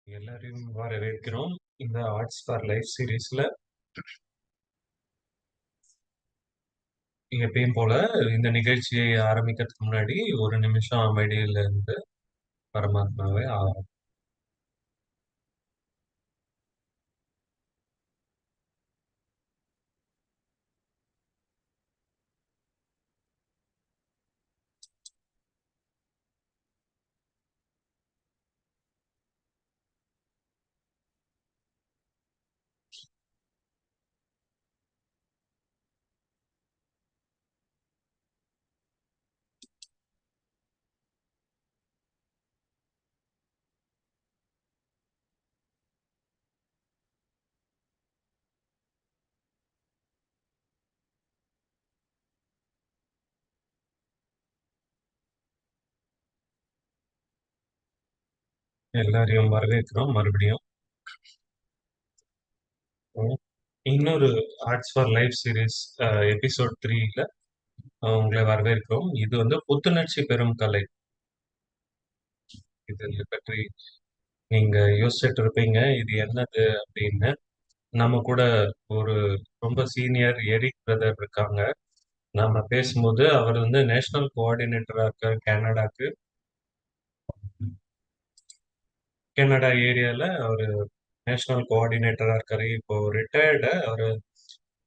எல்லாரையும் வரவேற்கிறோம். இந்த ஆர்ட்ஸ் ஃபார் லைஃப் சீரிஸ்ல எப்பயும் போல இந்த நிகழ்ச்சியை ஆரம்பிக்கிறதுக்கு முன்னாடி ஒரு நிமிஷம் அமைதியில இருந்து பரமாத்மாவை எல்லாரையும் வரவேற்கிறோம் மறுபடியும். உம், இன்னொரு arts for life series episode 3ல உங்களை வரவேற்கிறோம். இது வந்து புத்துணர்ச்சி பெறும் கலை. இதை பற்றி நீங்க யோசிச்சுட்டு இருப்பீங்க, இது என்னது அப்படின்னு. நம்ம கூட ஒரு ரொம்ப சீனியர் எரிக் பிரதர் இருக்காங்க. நாம பேசும்போது அவர் வந்து நேஷனல் கோஆர்டினேட்டரா இருக்காரு கனடாக்கு. கனடா ஏரியால அவரு நேஷனல் கோஆர்டினேட்டரா இருக்காரு. இப்போ ரிட்டையர்டு. அவரு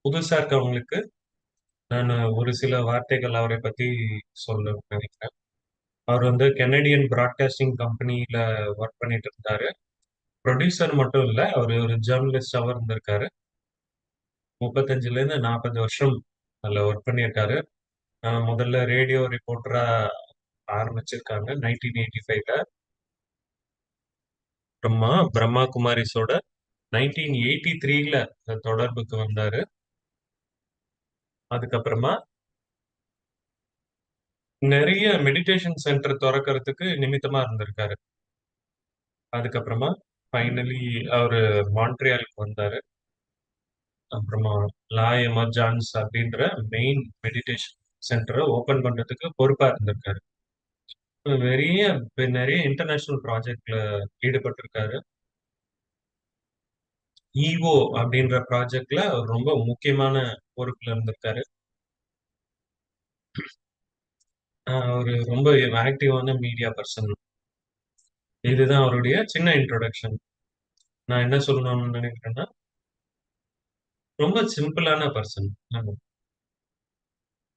புதுசா இருக்கவங்களுக்கு நான் ஒரு சில வார்த்தைகள் அவரை பத்தி சொல்ல நினைக்கிறேன். அவர் வந்து கெனடியன் பிராட்காஸ்டிங் கம்பெனில ஒர்க் பண்ணிட்டு இருந்தாரு. ப்ரொடியூசர் மட்டும் இல்ல, அவர் ஒரு ஜேர்னலிஸ்டாவும் இருந்திருக்காரு. 35ல இருந்து 40 வருஷம் அதுல ஒர்க் பண்ணியிருக்காரு. முதல்ல ரேடியோ ரிப்போர்ட்டரா ஆரம்பிச்சிருக்காங்க 1985ல. அப்புறமா பிரம்மா குமாரிஸோட 1983ல தொடர்புக்கு வந்தாரு. அதுக்கப்புறமா நிறைய மெடிடேஷன் சென்டர் திறக்கறதுக்கு நிமித்தமா இருந்திருக்காரு. அதுக்கப்புறமா ஃபைனலி அவரு மான்ட்ரியாலுக்கு வந்தாரு. அப்புறமா லா எமர்ஜான்ஸ் அப்படின்ற மெயின் மெடிடேஷன் சென்டரை ஓபன் பண்றதுக்கு பொறுப்பா இருந்திருக்காரு. நிறைய நிறைய இன்டர்நேஷனல் ப்ராஜெக்ட்ல ஈடுபட்டிருக்காரு. ஈவோ அப்படின்ற ப்ராஜெக்ட்ல அவர் ரொம்ப முக்கியமான பொறுப்புல இருந்திருக்காரு. அவரு ரொம்ப ஆக்டிவான மீடியா பர்சன். இதுதான் அவருடைய சின்ன இன்ட்ரோடக்ஷன். நான் என்ன சொல்லணும்னு நினைக்கிறேன்னா, ரொம்ப சிம்பிளான பர்சன்.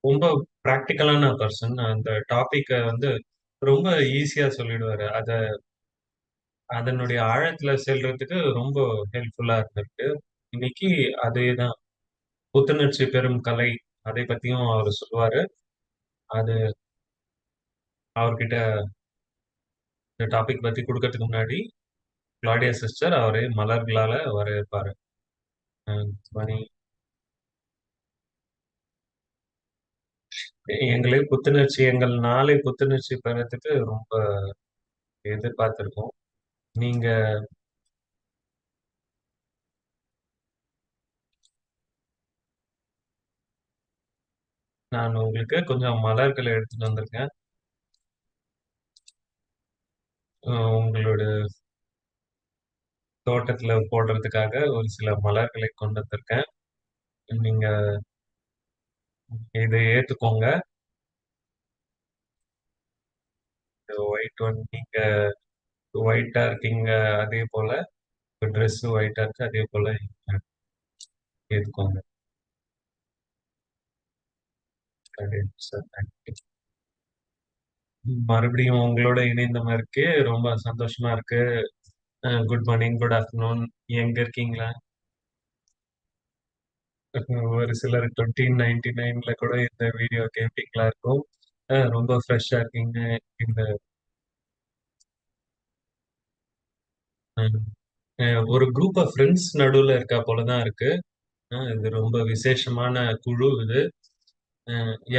ரொம்ப பிராக்டிகலான பர்சன். அந்த டாபிக்க வந்து ரொம்ப ஈஸியா சொல்லிடுவாரு. அதனுடைய ஆழத்துல செல்றதுக்கு ரொம்ப ஹெல்ப்ஃபுல்லா இருந்திருக்கு. இன்னைக்கு அதேதான். புத்துணர்ச்சி பெறும் கலை அதை பத்தியும் அவர் சொல்லுவாரு. அது அவர்கிட்ட இந்த டாபிக் பத்தி குடுக்கறதுக்கு முன்னாடி கிளாடியா சிஸ்டர் அவரை மலர்களால வரவேற்பாரு. மணி எங்கள் நாளை புத்துணர்ச்சி பெறத்துக்கு ரொம்ப எதிர்பார்த்திருக்கோம். நீங்க நான் உங்களுக்கு கொஞ்சம் மலர்கள எடுத்துட்டு வந்திருக்கேன். உங்களோட தோட்டத்துல போடுறதுக்காக ஒரு சில மலர்களை கொண்டு வந்திருக்கேன். நீங்க இதை ஏத்துக்கோங்க. ஒயிட் ஒன் நீங்க ஒயிட்டா இருக்கீங்க. அதே போல ட்ரெஸ் ஒயிட்டா இருக்கு. அதே போல ஏத்துக்கோங்க. சார், மறுபடியும் உங்களோட இணைந்தமைக்கு ரொம்ப சந்தோஷமா இருக்கு. Good morning, good afternoon. எங்க இருக்கீங்களா? ஒரு சிலர் 2099ல கூட இந்த வீடியோ கேட்பீங்களா இருக்கும். ரொம்ப ஃப்ரெஷ்ஷா இருக்கீங்க. இந்த ஒரு குரூப் ஆஃப் ஃப்ரெண்ட்ஸ் நடுவுல இருக்கா போல தான் இருக்கு. இது ரொம்ப விசேஷமான குழு இது.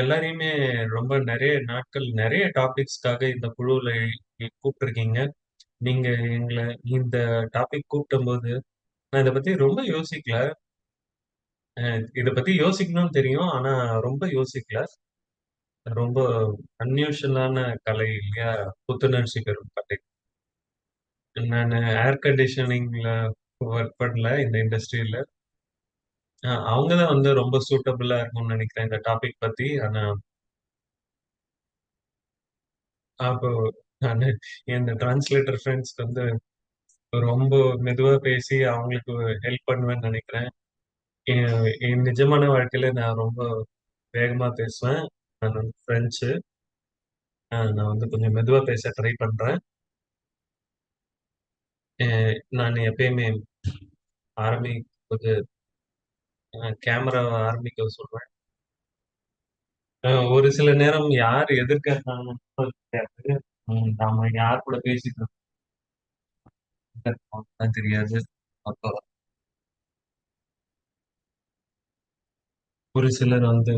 எல்லாரையுமே ரொம்ப நிறைய நாட்கள், நிறைய டாபிக்ஸ்க்காக இந்த குழுவுல கூப்பிட்டுருக்கீங்க. நீங்க எங்கள இந்த டாபிக் கூப்பிடும்போது, நான் இத பத்தி ரொம்ப யோசிக்கல. இத பத்தி யோசிக்கணும்னு தெரியும். ஆனா ரொம்ப யோசிக்கல. ரொம்ப அன்யூஷுவலான கலை இல்லையா? புத்துணர்ச்சி பெறும் கலை. நானு ஏர் கண்டிஷனிங்ல ஒர்க் பண்ணல இந்த இண்டஸ்ட்ரியில. அவங்க தான் வந்து ரொம்ப சூட்டபிளா இருக்கும்னு நினைக்கிறேன் இந்த டாபிக் பத்தி. ஆனா, அப்போ நானு என் டிரான்ஸ்லேட்டர் ஃப்ரெண்ட்ஸ்க்கு வந்து ரொம்ப மெதுவா பேசி அவங்களுக்கு ஹெல்ப் பண்ணுவேன்னு நினைக்கிறேன். என் நிஜமான வாழ்க்கையில நான் ரொம்ப வேகமா பேசுவேன். நான் வந்து ஃப்ரெஞ்சு. நான் வந்து கொஞ்சம் மெதுவா பேச ட்ரை பண்றேன். நான் எப்பயுமே ஆரம்பிக்கும்போது கேமராவ ஆரம்பிக்க சொல்றேன். ஒரு சில நேரம் யார் எதிர்க்க இருக்காங்கன்னு கூட தெரியாது. நாம யார் கூட பேசிட்டு இருக்கோம்னு தெரியாது. அப்போ ஒரு சிலர் வந்து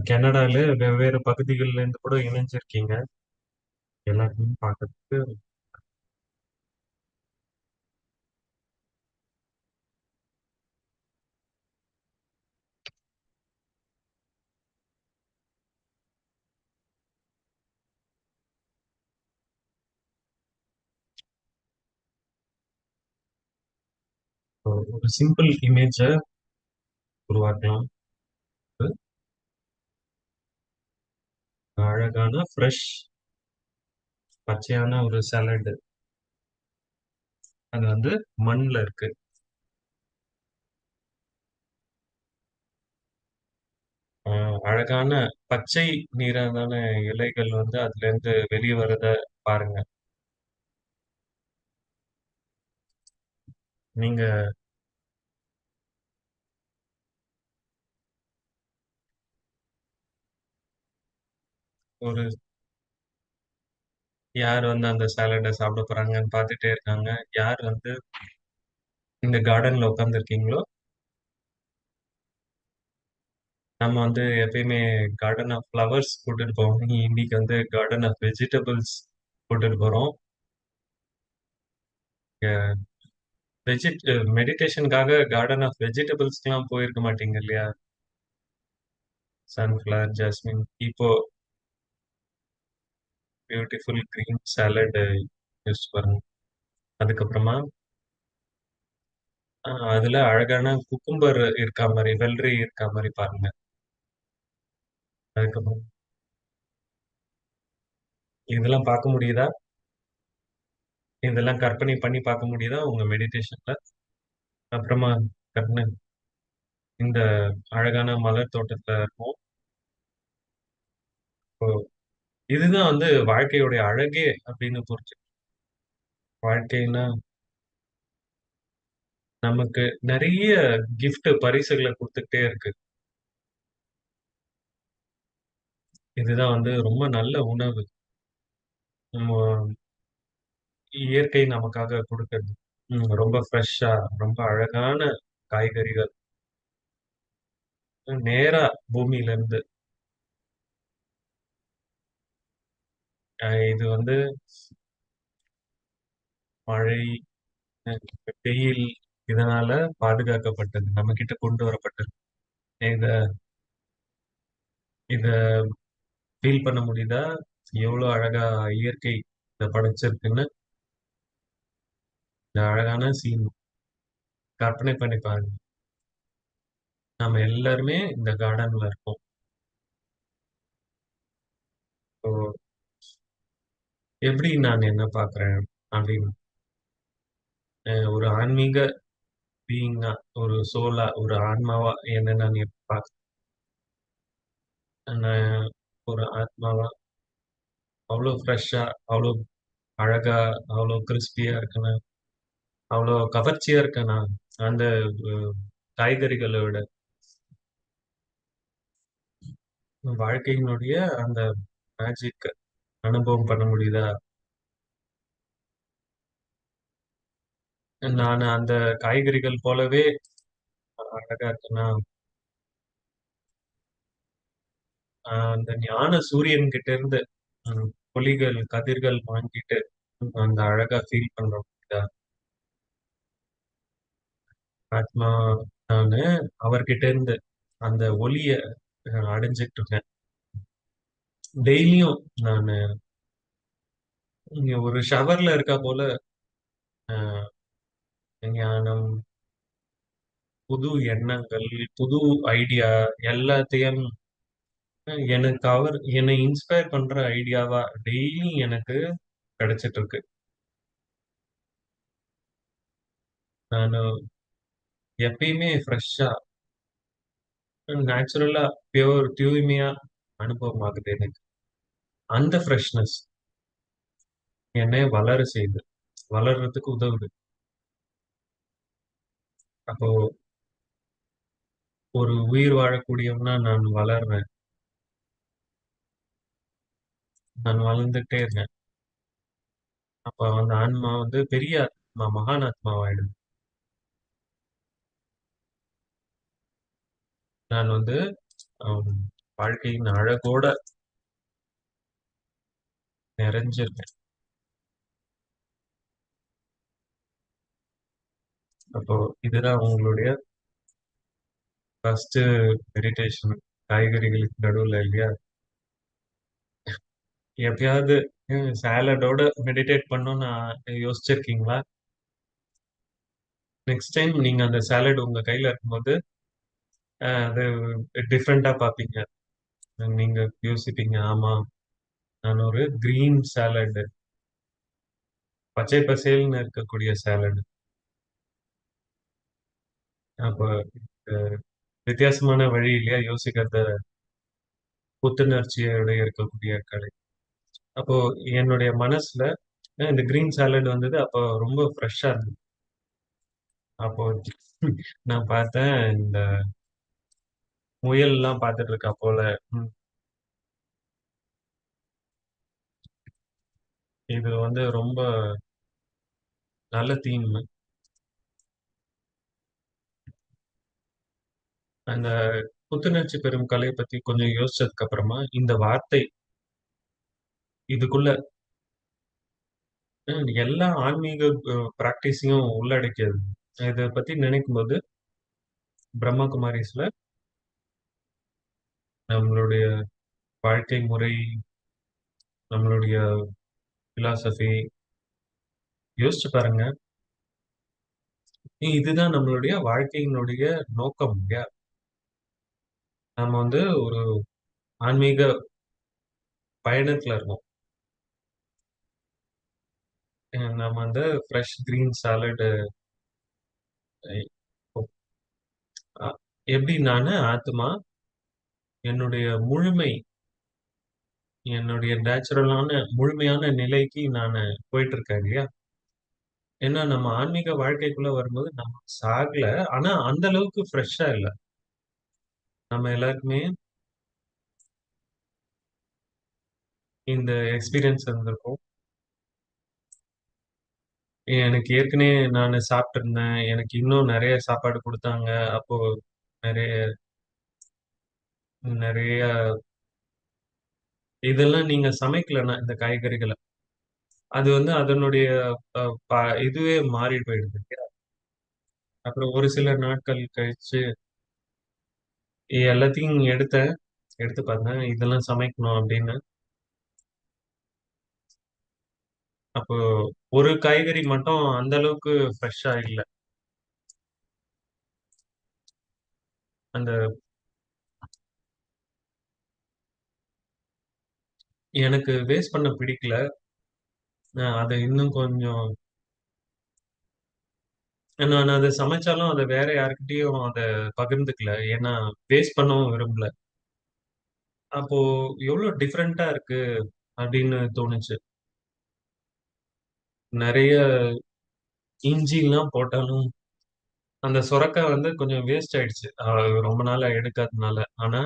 கனடால வெவ்வேறு பகுதிகள்ல இருந்து கூட இணைஞ்சிருக்கீங்க. எல்லாத்தையும் பார்க்கறதுக்கு ஒரு சிம்பிள் இமேஜ உருவாக்கலாம். ஒரு அழகான ஃப்ரெஷ் பச்சையான ஒரு சாலட். அது வந்து மண்ல இருக்கு. அழகான பச்சை நிறமான இலைகள் வந்து அதுல இருந்து வெளிய வரத பாருங்க. நீங்க ஒரு யார் வந்து அந்த சாலட சாப்பிட போறாங்கன்னு பார்த்துட்டே இருக்காங்க. யார் வந்து இந்த கார்டன்ல உட்கார்ந்திருக்கீங்களோ, நம்ம வந்து எப்பயுமே கார்டன் ஆஃப் ஃப்ளவர்ஸ் கூட்டிட்டு போவோம். இன்னைக்கு வந்து கார்டன் ஆஃப் வெஜிடபிள்ஸ் கூட்டிட்டு போறோம். அ மெடிடேஷனுக்காக கார்டன் ஆஃப் வெஜிடபிள்ஸ்க்குலாம் போயிருக்க மாட்டீங்க இல்லையா? Sunflower, jasmine. இப்போ பியூட்டிஃபுல் கிரீன் சாலட் யோசிச்சு பாருங்க. அதுக்கப்புறமா அதுல அழகான குக்கும்பர் இருக்கா மாரி, வெள்ளரி இருக்கா மாரி பாருங்க. அதுக்கப்புறம் இதெல்லாம் பார்க்க முடியுதா? இதெல்லாம் கற்பனை பண்ணி பார்க்க முடியுதா உங்க மெடிடேஷன்ல? அப்புறமா கற்பனை இந்த அழகான மலர் தோட்டத்துல இருக்கும். இப்போ இதுதான் வந்து வாழ்க்கையோடைய அழகே அப்படின்னு புரிஞ்சு வாழ்க்கைன்னா நமக்கு நெறைய பரிசுகள குடுத்துக்கிட்டே இருக்கு. இதுதான் வந்து ரொம்ப நல்ல உணவு. நம்ம இயற்கை நமக்காக குடுக்கறது. ரொம்ப ஃப்ரெஷ்ஷா, ரொம்ப அழகான காய்கறிகள். நேரா பூமியிலருந்து. இது வந்து மழை, அ வெயில் இதனால பாதுகாக்கப்பட்டது. நம்மகிட்ட கொண்டு வரப்பட்டது. இத இத ஃபீல் பண்ண முடியுதா? எவ்வளோ அழகா இயற்கை இத படைச்சிருக்குன்னு. இந்த அழகான சீன் கற்பனை பண்ணி பாருங்க. நம்ம எல்லாருமே இந்த கார்டன்ல இருக்கோம். இப்போ எப்படி நான் என்ன பார்க்குறேன் அப்படின்னு, ஒரு ஆன்மீக பீயிங்கா, ஒரு சோலா, ஒரு ஆன்மாவா என்ன நான் பார்க்குறேன். நான் ஒரு ஆத்மாவா அவ்வளோ ஃப்ரெஷ்ஷா, அவ்வளோ அழகா, அவ்வளோ கிறிஸ்பியா இருக்கேனா, அவ்வளோ கவர்ச்சியா இருக்கேனா, அந்த அ காய்கறிகள விட வாழ்க்கையினுடைய அந்த மேஜிக் அனுபவம் பண்ண முடியுதா? நானு அந்த காய்கறிகள் போலவே அழகா இருக்கேனா, அந்த ஞான சூரியன் கிட்ட இருந்து ஒளிகள், கதிர்கள் வாங்கிட்டு அந்த அழகா ஃபீல் பண்ற முடியுதா? ஆத்மா நானு அவர்கிட்ட இருந்து அந்த ஒளிய அடைஞ்சுட்டு இருக்கேன். டெய்லியும் நானு இங்க ஒரு ஷவர்ல இருக்கா போல அ ஞானம், புது எண்ணங்கள், புது ஐடியா எல்லாத்தையும் எனக்கு அவர் என்னை இன்ஸ்பயர் பண்ற ஐடியாவா டெய்லி எனக்கு கிடைச்சிட்டு இருக்கு. நானு எப்பயுமே ஃப்ரெஷ்ஷா, நேச்சுரலா, தூய்மையா அனுபவமாகுது எனக்கு. அந்த ஃப்ரெஷ்னஸ் என்னை வளர செய்யுது. வளர்றதுக்கு உதவுது. அப்போ ஒரு உயிர் வாழக்கூடியவனா நான் வளர்றேன். நான் வளர்ந்துட்டே இருக்கேன். அப்ப அந்த ஆன்மா வந்து பெரிய ஆத்மா, மகான் ஆத்மாவாயிடுது. நான் வந்து அம் வாழ்க்கையின் அழகோட நிறைஞ்சிருக்கேன். அப்போ இதுதான் உங்களுடைய ஃபர்ஸ்ட்டு மெடிடேஷன். காய்கறிகளுக்கு நடுவுல இல்லையா? எப்பயாவது சாலடோட மெடிடேட் பண்ணணும்னு யோசிச்சிருக்கீங்களா? நெக்ஸ்ட் டைம் நீங்க அந்த சாலட் உங்க கையில இருக்கும்போது, அது டிஃபரெண்ட்டா பார்ப்பீங்க. நீங்க யோசிப்பீங்க, ஆமா, நான் ஒரு கிரீன் சாலட், பச்சை பசேல்னு இருக்கக்கூடிய சாலட். அப்ப அ வித்தியாசமான வழி இல்லையா யோசிக்கிறத, புத்துணர்ச்சியோட இருக்கக்கூடிய கடை. அப்போ என்னுடைய மனசுல இந்த கிரீன் சாலட் வந்தது. அப்போ ரொம்ப ஃப்ரெஷ்ஷா இருந்தது. அப்போ நான் பார்த்தேன், இந்த முயல்லாம் பார்த்துட்டு இருக்கா போல. ம். இது வந்து ரொம்ப நல்ல தீம். அந்த புத்துணர்ச்சி பெறும் கலைய பத்தி கொஞ்சம் யோசிச்சதுக்கு அப்புறமா, இந்த வார்த்தை இதுக்குள்ள எல்லா ஆன்மீக பிராக்டிஸையும் உள்ளடக்கியது. இத பத்தி நினைக்கும்போது, பிரம்ம குமாரீஸ்ல நம்மளுடைய வாழ்க்கை முறை, நம்மளுடைய பிலாசபி யோசிச்சு பாருங்க. இதுதான் நம்மளுடைய வாழ்க்கையினுடைய நோக்கம் இல்லையா? நம்ம வந்து ஒரு ஆன்மீக பயணத்துல இருக்கோம். நம்ம வந்து ஃப்ரெஷ் கிரீன் சாலட் எப்படி நானு ஆத்மா என்னுடைய முழுமை, என்னுடைய நேச்சுரலான முழுமையான நிலைக்கு நானு போயிட்டு இருக்கேன் இல்லையா? ஏன்னா நம்ம ஆன்மீக வாழ்க்கைக்குள்ள வரும்போது நம்ம சாகல. ஆனா அந்த அளவுக்கு ஃப்ரெஷ்ஷா இல்ல. நம்ம எல்லாருக்குமே இந்த எக்ஸ்பீரியன்ஸ் இருந்திருக்கும். எனக்கு ஏற்கனவே நானு சாப்பிட்டுருந்தேன். எனக்கு இன்னும் நெறைய சாப்பாடு குடுத்தாங்க. அப்போ நெறைய நெறைய இதெல்லாம் நீங்க சமைக்கலன்னா, இந்த காய்கறிகள, அது வந்து அதனுடைய அ ப இதுவே மாறி போயிடுது இல்லையா? அப்புறம் ஒரு சில நாட்கள் கழிச்சு எல்லாத்தையும் எடுத்தேன். எடுத்து பார்த்தேன். இதெல்லாம் சமைக்கணும் அப்படின்னு. அப்போ ஒரு காய்கறி மட்டும் அந்த அளவுக்கு ஃப்ரெஷ்ஷா இல்ல. அந்த எனக்கு வேஸ்ட் பண்ண பிடிக்கல. அத இன்னும் கொஞ்சம் நான் அத சமைச்சாலும் அத வேற யார்கிட்டயும் அத பகிர்ந்துக்கல. ஏன்னா வேஸ்ட் பண்ணவும் விரும்பல. அப்போ எவ்ளோ டிஃபரெண்ட்டா இருக்கு அப்படின்னு தோணுச்சு. நெறைய இஞ்சிலாம் போட்டாலும் அந்த சொரக்கா வந்து கொஞ்சம் வேஸ்ட் ஆயிடுச்சு. ரொம்ப நாளா எடுக்காதனால. ஆனா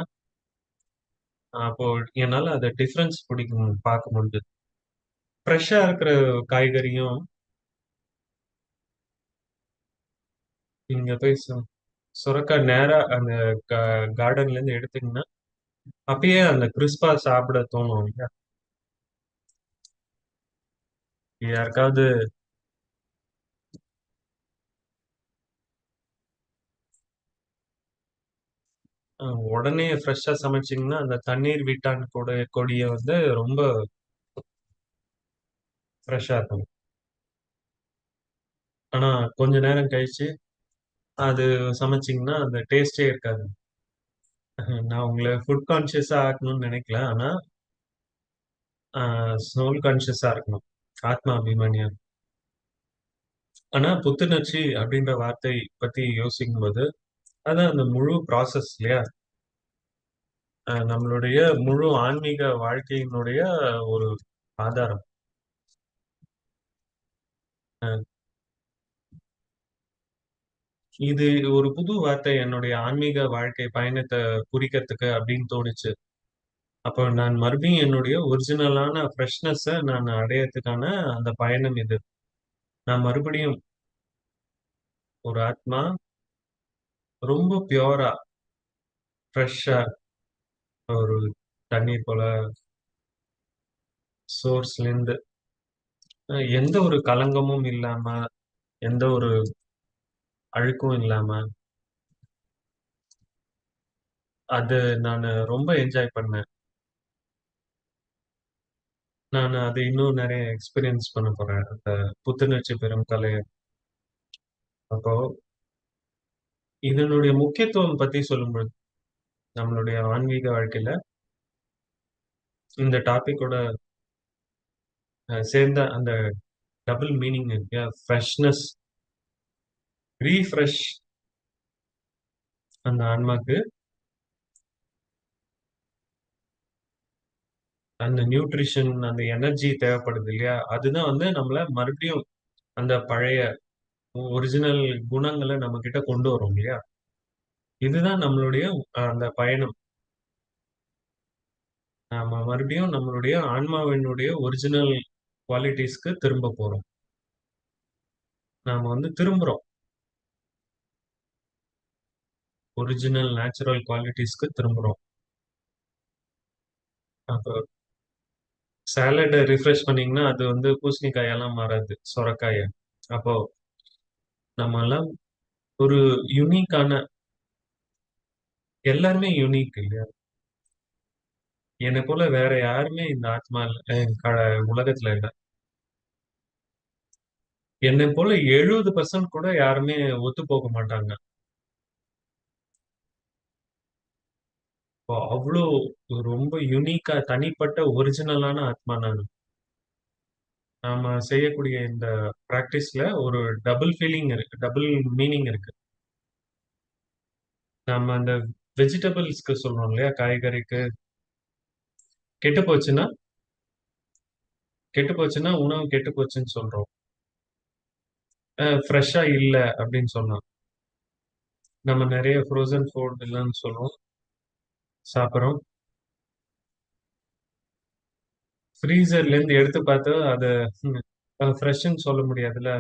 அப்போ என்னால அத டிஃபரன்ஸ் பார்க்க முடிஞ்சது. ஃப்ரெஷ்ஷா இருக்கிற காய்கறியும் நீங்க போய் சொரக்கா நேரா அந்த கா கார்டன்ல இருந்து எடுத்தீங்கன்னா, அப்பயே அந்த கிறிஸ்பா சாப்பிட தோணும் இல்லையா? யாருக்காவது அ உடனே ஃப்ரெஷ்ஷா சமைச்சீங்கன்னா, அந்த தண்ணீர் விட்டான் கொடிய வந்து ரொம்ப ஃப்ரெஷ்ஷா இருக்கும். ஆனா கொஞ்ச நேரம் கழிச்சு அது சமைச்சீங்கன்னா அந்த டேஸ்டே இருக்காது. நான் உங்கள ஃபுட் கான்ஷியஸா ஆக்கணும்னு நினைக்கல. ஆனா சோல் கான்ஷியஸா இருக்கணும். ஆத்மா அபிமானியா. ஆனா புத்துணர்ச்சி அப்படின்ற வார்த்தை பத்தி யோசிக்கும்போது, அதான் அந்த முழு ப்ராசஸ் இல்லையா? நம்மளுடைய முழு ஆன்மீக வாழ்க்கையினுடைய ஒரு ஆதாரம். அ இது ஒரு புது வார்த்தை என்னுடைய ஆன்மீக வாழ்க்கை பயணத்த குறிக்கிறதுக்கு அப்படின்னு தோணுச்சு. அப்போ நான் மறுபடியும் என்னுடைய ஒரிஜினலான ஃப்ரெஷ்னஸ நான் அடையறதுக்கான அந்த பயணம் இது. நான் மறுபடியும் ஒரு ஆத்மா ரொம்ப பியூரா, ஃப்ரெஷ்ஷா ஒரு தண்ணீர் போல சோர்ஸ்லேருந்து எந்த ஒரு கலங்கமும் இல்லாம, எந்த ஒரு அழுக்கும் இல்லாம, அது நானு ரொம்ப என்ஜாய் பண்ணேன். நானு அது இன்னும் நெறைய எக்ஸ்பீரியன்ஸ் பண்ண போறேன். அந்த புத்துணர்ச்சி பெறும் கலைய. அப்போ இதனுடைய முக்கியத்துவம் பத்தி சொல்லும்பொழுது, நம்மளுடைய ஆன்மீக வாழ்க்கையில இந்த டாபிக்கோட சேர்ந்த அந்த டபுள் மீனிங் இருக்கு. ஃப்ரெஷ்னஸ், ரீஃப்ரெஷ் அந்த ஆன்மாக்கு, அந்த நியூட்ரிஷன், அந்த எனர்ஜி தேவைப்படுது இல்லையா? அதுதான் வந்து நம்மள மறுபடியும் அந்த பழைய ஒரிஜினல் குணங்கள நம்மகிட்ட கொண்டு வரும் இல்லையா? இதுதான் நம்மளுடைய அந்த பயணம். நாம மறுபடியும் நம்மளுடைய ஆன்மாவினுடைய ஒரிஜினல் குவாலிட்டீஸ்க்கு திரும்ப போறோம். நாம வந்து திரும்புறோம். Original natural குவாலிட்டீஸ்க்கு திரும்புறோம். அப்ப சாலட ரிஃப்ரெஷ் பண்ணீங்கன்னா, அது வந்து பூசணிக்காயெல்லாம் மாறாது. சொரக்காயா. அப்போ நம்மலாம் ஒரு யுனிக்கான எல்லாருமே யுனிக் இல்லையா? என்னை போல வேற யாருமே இந்த ஆத்மால உலகத்துல இல்ல. என்னை போல 70% கூட யாருமே ஒத்து போக மாட்டாங்க. இப்போ அவ்ளோ ரொம்ப யுனிக்கா தனிப்பட்ட ஒரிஜினலான ஆத்மா நானு. நாம செய்யக்கூடிய இந்த பிராக்டிஸ்ல ஒரு டபுள் ஃபீலிங் இருக்கு. டபுள் மீனிங் இருக்கு. நம்ம அந்த வெஜிடபிள்ஸ்க்கு சொல்றோம் இல்லையா? காய்கறிக்கு கெட்டு போச்சுன்னா கெட்டு போச்சுன்னா உணவு கெட்டு போச்சுன்னு சொல்றோம். ஃப்ரெஷ்ஷா இல்ல அப்படின்னு சொன்னா. நம்ம நெறைய ஃப்ரோசன் ஃபுட் இல்லன்னு சொல்றோம். சாப்பிடுறோம். ஃப்ரீசர்ல இருந்து எடுத்து பார்த்தா அத ஃப்ரெஷ்ன்னு சொல்ல முடியாதுல்ல.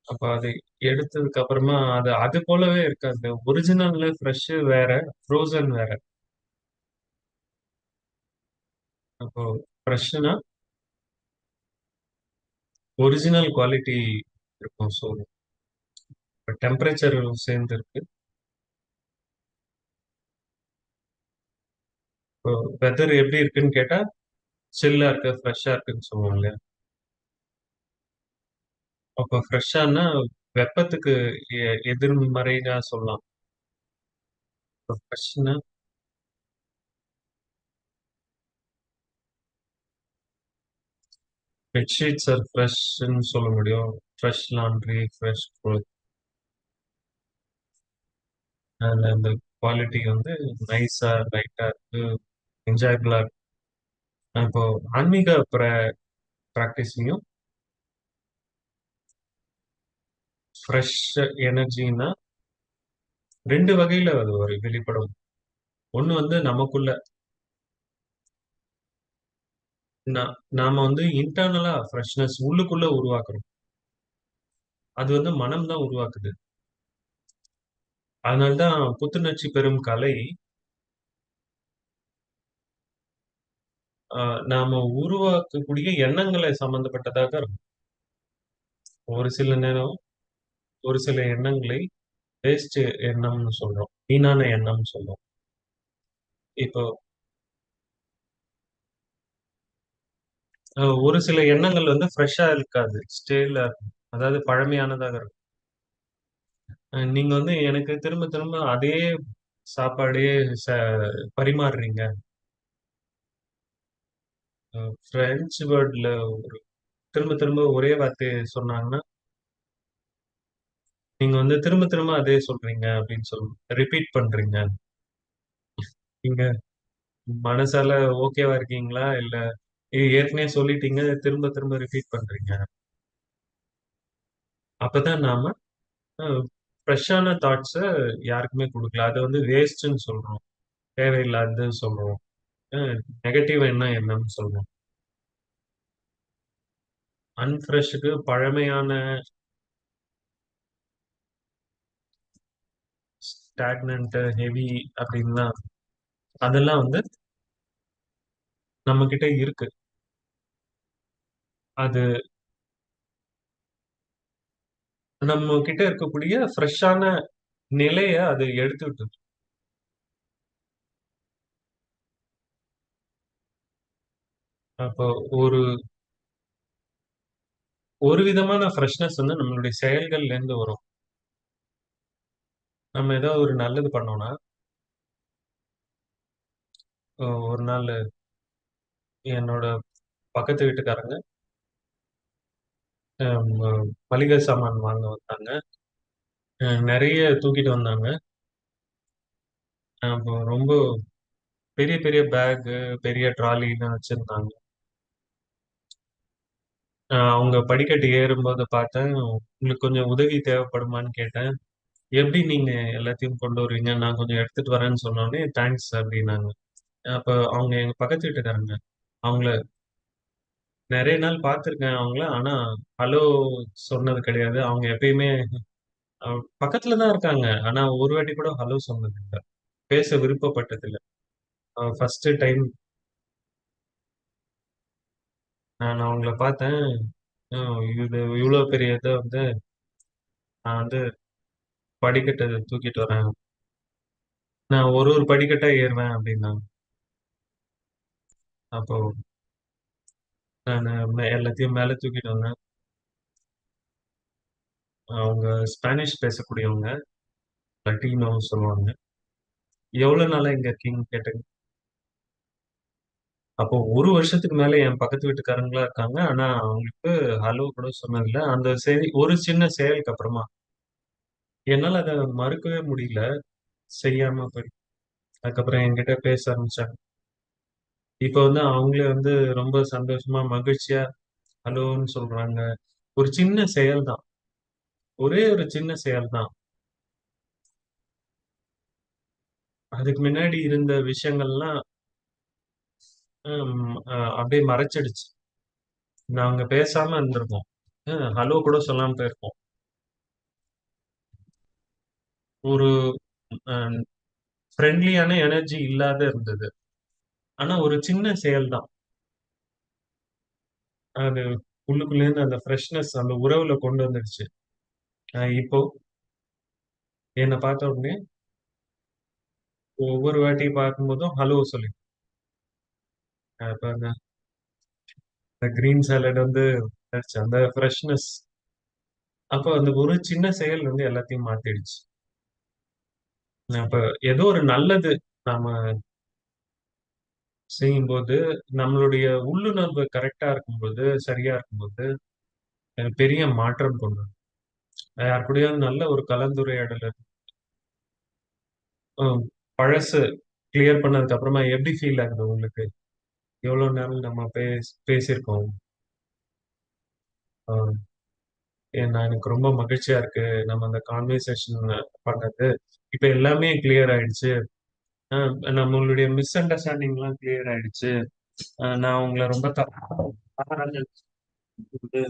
அப்ப அது எடுத்ததுக்கு அப்புறமா அது அது போலவே இருக்காது. ஒரிஜினல்ல ஃப்ரெஷ் வேற, ஃப்ரோசன் வேற. அப்போ ஃப்ரெஷ்னா ஒரிஜினல் குவாலிட்டி இருக்கும். ஸோ டெம்பரேச்சர் சேர்ந்து இருக்கு. இப்போ வெதர் எப்படி இருக்குன்னு கேட்டா, சில்லா இருக்கு, ஃப்ரெஷ்ஷா இருக்குன்னு சொல்லுவோம் இல்லையா? அப்ப ஃப்ரெஷ்ஷான்னா வெப்பத்துக்கு எதிர்மறையா சொல்லலாம். இப்போ ஃப்ரெஷ்னா பெட்ஷீட்ஸ் ஆர் ஃப்ரெஷ்ன்னு சொல்ல முடியும். Fresh laundry, fresh cloth. அதுல அந்த குவாலிட்டி வந்து நைஸா, லைட்டா இருக்கு, என்ஜாயபிளா இருக்கு. இப்போ ஆன்மீக பிராக்டிஸ்லயும் ஃப்ரெஷ் எனர்ஜின்னா 2 வகையில அது ஒரு வெளிப்படும். ஒண்ணு வந்து நமக்குள்ள நாம வந்து இன்டர்னலா ஃப்ரெஷ்னஸ் உள்ளுக்குள்ள உருவாக்குறோம். அது வந்து மனம் தான் உருவாக்குது. அதனால தான் புத்துணர்ச்சி பெறும் கலை அ நாம உருவாக்கக்கூடிய எண்ணங்களை சம்பந்தப்பட்டதாக இருக்கும். ஒரு சில நேரம் ஒரு சில எண்ணங்களை வேஸ்ட் எண்ணம்னு சொல்றோம். வீணான எண்ணம்னு சொல்றோம். இப்போ ஒரு சில எண்ணங்கள் வந்து ஃப்ரெஷ்ஷா இருக்காது. ஸ்டேல இருக்கும். அதாவது பழமையானதாக இருக்கும். நீங்க வந்து எனக்கு திரும்ப திரும்ப அதே சாப்பாடே ச பரிமாறுறீங்க. பிரெஞ்சு வேர்ட்ல ஒரு திரும்ப திரும்ப ஒரே வார்த்தைய சொன்னாங்கன்னா, நீங்க வந்து திரும்ப திரும்ப அதே சொல்றீங்க அப்படின்னு ரிப்பீட் பண்றீங்க. நீங்க மனசால ஓகேவா இருக்கீங்களா? இல்ல ஏற்கனவே சொல்லிட்டீங்க, திரும்ப திரும்ப ரிப்பீட் பண்றீங்க. அப்பதான் நாம அ ஃப்ரெஷ்ஷான தாட்ஸ யாருக்குமே குடுக்கல. அது வந்து வேஸ்ட்டுன்னு சொல்றோம். தேவையில்லாததுன்னு சொல்றோம். அ நெகட்டிவ் எண்ணம் என்னன்னு சொல்றோம். அன்ஃப்ரெஷ்க்கு பழமையான ஸ்டாக்னன்ட், ஹெவி அப்டின்லாம் அதெல்லாம் வந்து நம்மகிட்ட இருக்கு. அது நம்ம கிட்ட இருக்கக்கூடிய ஃப்ரெஷ்ஷான நிலைய அது எடுத்துக்கிட்டது. அப்போ ஒரு ஒரு விதமான ஃப்ரெஷ்னஸ் வந்து நம்மளுடைய செயல்கள்லேருந்து வரும். நம்ம ஏதோ ஒரு நல்லது பண்ணோம்னா, ஒரு நாளு என்னோட பக்கத்து வீட்டுக்காரங்க மளிகை சாமான் வாங்க வந்தாங்க. நெறைய தூக்கிட்டு வந்தாங்க. அப்போ ரொம்ப பெரிய பெரிய பேகு, பெரிய ட்ராலிலாம் வச்சிருந்தாங்க. அவங்க படிக்கட்டு ஏறும்போது பார்த்தேன். "உங்களுக்கு கொஞ்சம் உதவி தேவைப்படுமான்னு?" கேட்டேன். "எப்படி நீங்க எல்லாத்தையும் கொண்டு வருவீங்க? நான் கொஞ்சம் எடுத்துட்டு வரேன்னு" சொன்னோனே, "தேங்க்ஸ்" அப்படின்னாங்க. அப்ப அவங்க எங்க பக்கத்து வீட்டுக்காரங்க. அவங்கள நெறைய நாள் பார்த்துருக்கேன் அவங்கள. ஆனா, ஹலோ சொன்னது கிடையாது. அவங்க எப்பயுமே அ பக்கத்துல தான் இருக்காங்க. ஆனா, ஒரு வாட்டி கூட ஹலோ சொன்னதில்ல. பேச விருப்பப்பட்டதில்ல. ஃபர்ஸ்ட்டு டைம் நான் அவங்கள பார்த்தேன். அ இது இவ்ளோ பெரிய இத வந்து நான் வந்து படிக்கட்ட தூக்கிட்டு வரேன். நான் ஒரு ஒரு படிக்கட்டா ஏறுவேன் அப்டின்னாங்க. அப்போ நானு எல்லாத்தையும் மேல தூக்கிட்டு வந்தேன். அவங்க ஸ்பானிஷ் பேசக்கூடியவங்க. லட்டினோ சொல்லுவாங்க. "எவ்வளோ நாளா இங்க இருக்கீங்கன்னு?" கேட்டேன். அப்போ 1 வருஷத்துக்கு மேல என் பக்கத்து வீட்டுக்காரங்களா இருக்காங்க. ஆனா, அவங்களுக்கு ஹலோ கூட சொன்னதில்ல. அந்த ஒரு சின்ன செயலுக்கு அப்புறமா, என்னால அத மறுக்கவே முடியல. செய்யாம போய் அதுக்கப்புறம் என்கிட்ட பேச ஆரம்பிச்சாங்க. இப்ப வந்து அவங்களே வந்து ரொம்ப சந்தோஷமா, மகிழ்ச்சியா ஹலோன்னு சொல்றாங்க. ஒரு சின்ன செயல் தான். ஒரே ஒரு சின்ன செயல் தான். அதுக்கு முன்னாடி இருந்த விஷயங்கள்லாம் அப்படியே மறைச்சிடுச்சு. நாங்க பேசாம இருந்திருப்போம். ஹலோ கூட சொல்லாம போயிருப்போம். ஒரு அ ஃப்ரெண்ட்லியான எனர்ஜி இல்லாத இருந்தது. ஆனா ஒரு சின்ன செயல் தான். அது உள்ளுக்குள்ளேருந்து அந்த ஃப்ரெஷ்னஸ் அந்த உறவுல கொண்டு வந்துடுச்சு. இப்போ என்ன பார்த்த உடனே ஒவ்வொரு வாட்டி பார்க்கும்போதும் ஹலோ சொல்லி இப்ப அந்த இந்த கிரீன் சாலட் வந்து ஆச்சு. அந்த ஃப்ரெஷ்னஸ் அப்ப அந்த ஒரு சின்ன செயல் வந்து எல்லாத்தையும் மாத்திடுச்சு. அப்ப ஏதோ ஒரு நல்லது நாம செய்யும்போது, நம்மளுடைய உள்ளுணர்வு கரெக்ட்டா இருக்கும்போது, சரியா இருக்கும்போது, பெரிய மாற்றம் கொண்டு வரும். யார் கூடயாவது நல்ல ஒரு கலந்துரையாடல் ம். பழசு கிளியர் பண்ணதுக்கு அப்புறமா எப்படி ஃபீல் ஆகுது உங்களுக்கு? எவ்வளோ நேரம் நம்ம பேசியிருக்கோம். அ நான் எனக்கு ரொம்ப மகிழ்ச்சியா இருக்கு. நம்ம அந்த கான்வர்சேஷன் பண்ணது. இப்ப எல்லாமே கிளியர் ஆயிடுச்சு. அ நம்மளுடைய மிஸ் அண்டர்ஸ்டாண்டிங்லாம் கிளியர் ஆயிடுச்சு. நான் உங்கள ரொம்ப தவறா நினைச்சுட்டு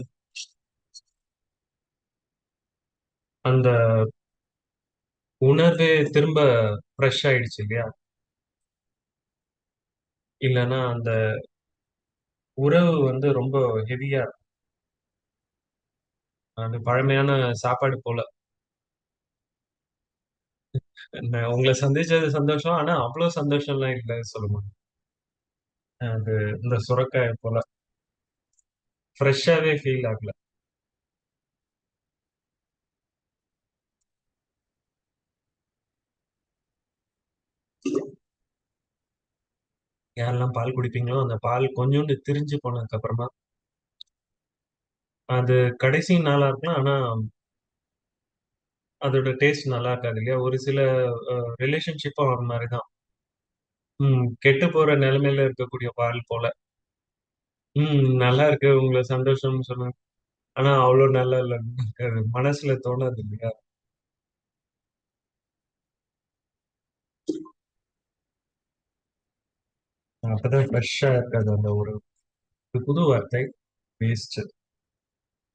அந்த உணர்வே திரும்ப ஃப்ரெஷ் ஆயிடுச்சு இல்லையா? இல்லன்னா அந்த உறவு வந்து ரொம்ப ஹெவியா அந்த பழமையான சாப்பாடு போல. உங்கள சந்திச்சது சந்தோஷம். ஆனா அவ்ளோ சந்தோஷம்லாம் இல்ல சொல்ல முடியும். அது இந்த சுரக்காய் போல. ஃப்ரெஷ்ஷாவே ஃபீல் ஆகல. யாரெல்லாம் பால் குடிப்பீங்களோ, அந்த பால் கொஞ்சோண்டு திரிஞ்சு போனதுக்கு அப்புறமா, அது கடைசி நாளா இருக்கலாம். ஆனா, அதோட டேஸ்ட் நல்லா இருக்காது இல்லையா? ஒரு சில ரிலேஷன்ஷிப்பும் அது மாரி தான். கெட்டு போற நிலைமையில இருக்கக்கூடிய பால் போல. நல்லா இருக்கு. உங்கள சந்தோஷம்னு சொன்னாங்க. ஆனா, அவ்ளோ நல்லா இல்ல. அது மனசுல தோணாது இல்லையா? அப்பதான் ஃப்ரெஷ்ஷா இருக்காது அந்த ஒரு புது வார்த்தை. வேஸ்ட்.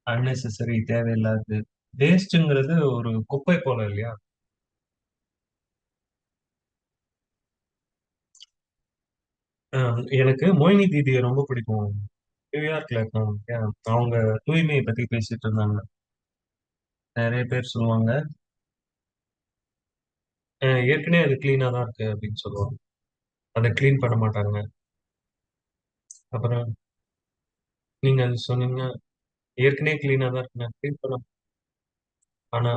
அன்னெசசரி தேவையில்லாதது. வேஸ்ட்ங்கிறது ஒரு குப்பை போல இல்லையா? எனக்கு மோயினி தீதிய ரொம்ப பிடிக்கும். நியூயார்க்ல இருக்காங்க இல்லையா? அவங்க தூய்மைய பத்தி பேசிட்டு இருந்தாங்க. நெறைய பேர் சொல்லுவாங்க, ஏற்கனவே அது கிளீனா தான் இருக்கு அப்படின்னு சொல்லுவாங்க. அத கிளீன் பண்ண மாட்டாங்க. அப்புறம் நீங்க அது சொன்னீங்க, ஏற்கனவே கிளீனா தான் இருக்குங்க. கிளீன் பண்ண ஆனா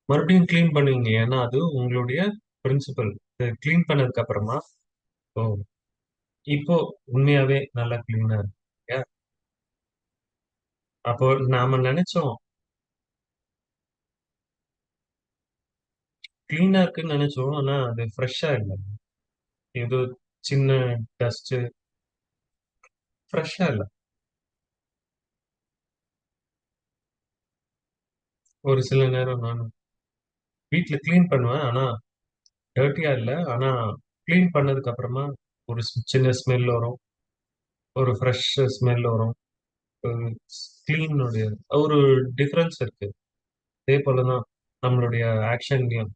மறுபடியும் கிளீன் பண்ணுவீங்க. ஏன்னா அது உங்களுடைய பிரின்சிபல். கிளீன் பண்ணதுக்கு அப்புறமா, ஓ! இப்போ உண்மையாவே நல்லா கிளீனா இருக்கு. இல்லையா? அப்போ நாம நெனச்சோம், கிளீனா இருக்குன்னு நெனச்சோம். ஆனா அது ஃப்ரெஷ்ஷா இல்ல. ஏதோ சின்ன டஸ்ட்டு ஃப்ரெஷ்ஷா இல்ல. ஒரு சில நேரம் நான் வீட்ல கிளீன் பண்ணுவேன். ஆனா டர்ட்டியா இல்ல. ஆனா கிளீன் பண்ணதுக்கு அப்புறமா ஒரு சின்ன ஸ்மெல் வரும். ஒரு ஃப்ரெஷ் ஸ்மெல் வரும். ஒரு கிளீனுடைய ஒரு டிஃபரன்ஸ் இருக்கு. அதே போல தான் நம்மளுடைய ஆக்ஷன்லயும்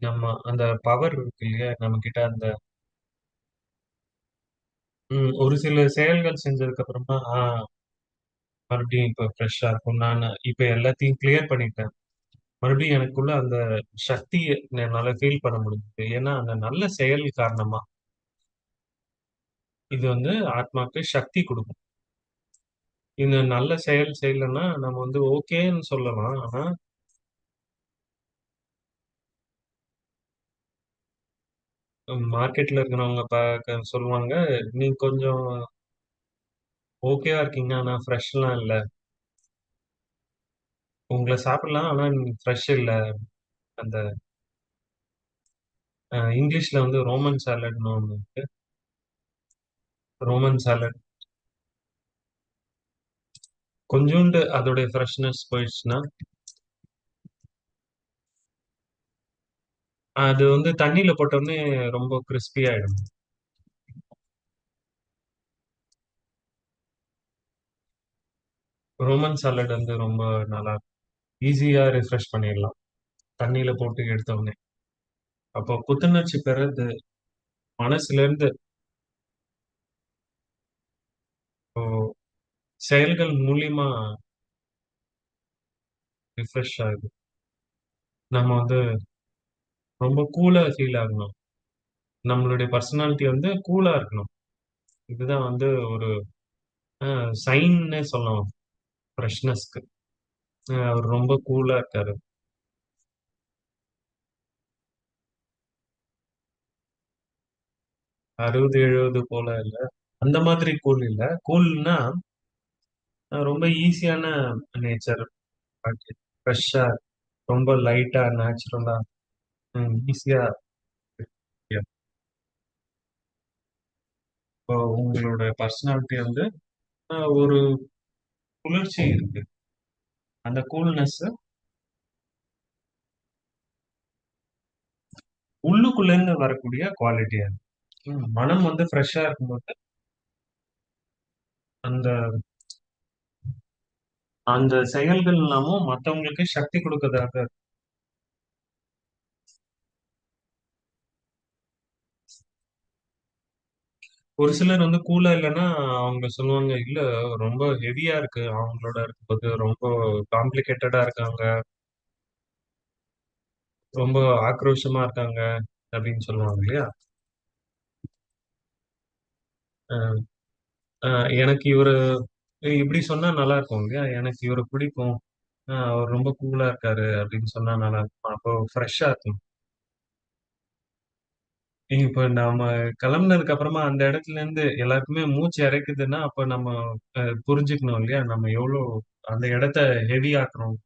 நம்ம அந்த பவர் இருக்கு இல்லையா? நம்மகிட்ட அந்த ஒரு சில செயல்கள் செஞ்சதுக்கு அப்புறமா, மறுபடியும் இப்ப ஃப்ரெஷ்ஷா இருக்கும். நானு இப்ப எல்லாத்தையும் கிளியர் பண்ணிட்டேன். மறுபடியும் எனக்குள்ள அந்த சக்திய என்னால ஃபீல் பண்ண முடிஞ்சுது. ஏன்னா, அந்த நல்ல செயல் காரணமா, இது வந்து ஆத்மாக்கு சக்தி குடுக்கும். இந்த நல்ல செயல் செய்யலன்னா, நம்ம வந்து ஓகேன்னு சொல்லலாம். ஆனா, மார்க்கெட்ல இருக்கிறவங்க சொல்லுவாங்க, "நீ கொஞ்சம் ஓகேவா இருக்கீங்க. ஆனா ஃப்ரெஷ்லாம் இல்ல. உங்கள சாப்பிடலாம். ஆனா நீங்க ஃப்ரெஷ் இல்ல." அந்த இங்கிலீஷ்ல வந்து ரோமன் சாலட்ன்னு ஒண்ணு இருக்கு. ரோமன் சாலட் கொஞ்சூண்டு அதோடைய ஃப்ரெஷ்னஸ் போயிடுச்சுன்னா, அது வந்து தண்ணீல போட்டோனே ரொம்ப கிரிஸ்பி ஆயிடும். ரோமன் சாலட் வந்து ரொம்ப நல்லா ஈஸியா ரிஃப்ரெஷ் பண்ணிடலாம். தண்ணீல போட்டு எடுத்தோனே. அப்போ புத்துணர்ச்சி பெறது மனசுலேருந்து இப்போ செயல்கள் மூலியமா ரிஃப்ரெஷ் ஆகுது. நம்ம வந்து ரொம்ப கூலா ஃபீல் ஆகணும். நம்மளுடைய பர்சனாலிட்டி வந்து கூலா இருக்கணும். இதுதான் வந்து ஒரு சைன்னே சொல்லலாம் ஃப்ரெஷ்னஸ்க்கு. அவர் ரொம்ப கூலா இருக்காரு. 60, 70 போல இல்ல. அந்த மாதிரி கூல் இல்ல. கூல்னா ரொம்ப ஈஸியான நேச்சர். ஃப்ரெஷ்ஷா ரொம்ப லைட்டா, நேச்சுரலா ஈஸியா இப்போ உங்களோட பர்சனாலிட்டி வந்து ஒரு குளிர்ச்சி இருக்கு. அந்த கூல்னஸ் உள்ளுக்குள்ள இருந்து வரக்கூடிய குவாலிட்டி அது. மனம் வந்து ஃப்ரெஷ்ஷா இருக்கும்போது, அந்த அந்த செயல்கள் எல்லாமும் மத்தவங்களுக்கு சக்தி குடுக்கறதாக ஒரு சிலர் வந்து கூலா இல்லன்னா, அவங்க சொல்லுவாங்க, "இல்ல ரொம்ப ஹெவியா இருக்கு. அவங்களோட இருக்கும்போது ரொம்ப காம்ப்ளிகேட்டடா இருக்காங்க. ரொம்ப ஆக்ரோஷமா இருக்காங்க." அப்படின்னு சொல்லுவாங்க இல்லையா? எனக்கு இவரு இப்படி சொன்னா நல்லா இருக்கும் இல்லையா? எனக்கு இவர பிடிக்கும். அவர் ரொம்ப கூலா இருக்காரு அப்படின்னு சொன்னா நல்லா இருக்கும். அப்போ ஃப்ரெஷ்ஷா இருக்கும். இப்ப நாம கிளம்புனதுக்கு அப்புறமா அந்த இடத்துல இருந்து எல்லாருக்குமே மூச்சு இறைக்குதுன்னா, அப்ப நம்ம புரிஞ்சுக்கணும் இல்லையா? நம்ம எவ்வளோ அந்த இடத்த ஹெவி ஆக்குறோம்.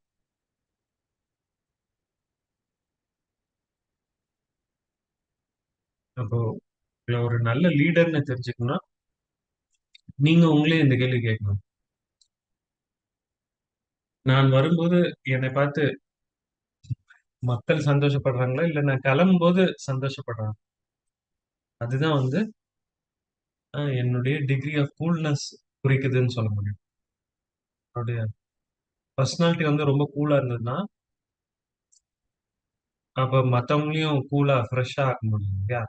அப்போ ஒரு நல்ல லீடர்ன்னு தெரிஞ்சுக்கணும்னா, நீங்க உங்களே இந்த கேள்வி கேட்கணும். நான் வரும்போது என்னை பார்த்து மக்கள் சந்தோஷப்படுறாங்களா? இல்ல நான் கிளம்பும்போது சந்தோஷப்படுறாங்க. அதுதான் வந்து என்னுடைய டிகிரி ஆஃப் கூல்னஸ் குறிக்குதுன்னு சொல்ல முடியும். என்னுடைய பர்சனாலிட்டி வந்து ரொம்ப கூலா இருந்ததுன்னா, அப்ப மத்தவங்களையும் கூலா, ஃப்ரெஷ்ஷா ஆக்க முடியும் இல்லையா?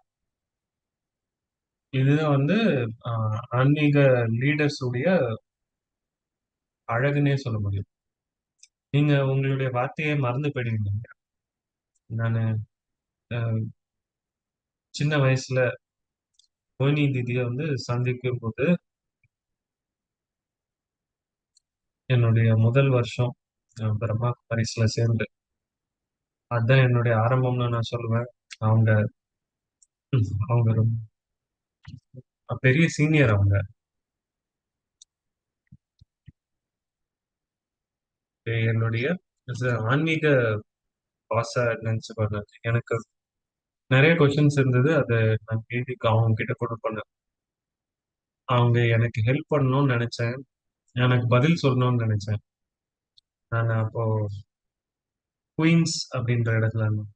இதுதான் வந்து அ ஆன்மீக லீடர்ஸ் உடைய அழகுன்னே சொல்ல முடியும். நீங்க உங்களுடைய வார்த்தையே மறந்து போயிடுவீங்க. நானு அ சின்ன வயசுல மோகினி தீதிய வந்து சந்திக்கும்போது, என்னுடைய முதல் வருஷம் பிரம்மா பரிசுல சேர்ந்து, அதான் என்னுடைய ஆரம்பம்னு நான் சொல்லுவேன். அவங்க அவங்க ரொம்ப பெரிய சீனியர் அவங்க. என்னுடைய ஆன்மீக பாஸா நினைச்சுப்பாங்க. எனக்கு நெறைய கொஸ்டின்ஸ் இருந்தது. அத நான் எழுதி அவங்க கிட்ட குடுப்பேன். அவங்க எனக்கு ஹெல்ப் பண்ணணும்னு நெனச்சேன். எனக்கு பதில் சொல்லணும்னு நெனச்சேன். நானு அப்போ குயின்ஸ் அப்படின்ற இடத்துல இருந்தேன்.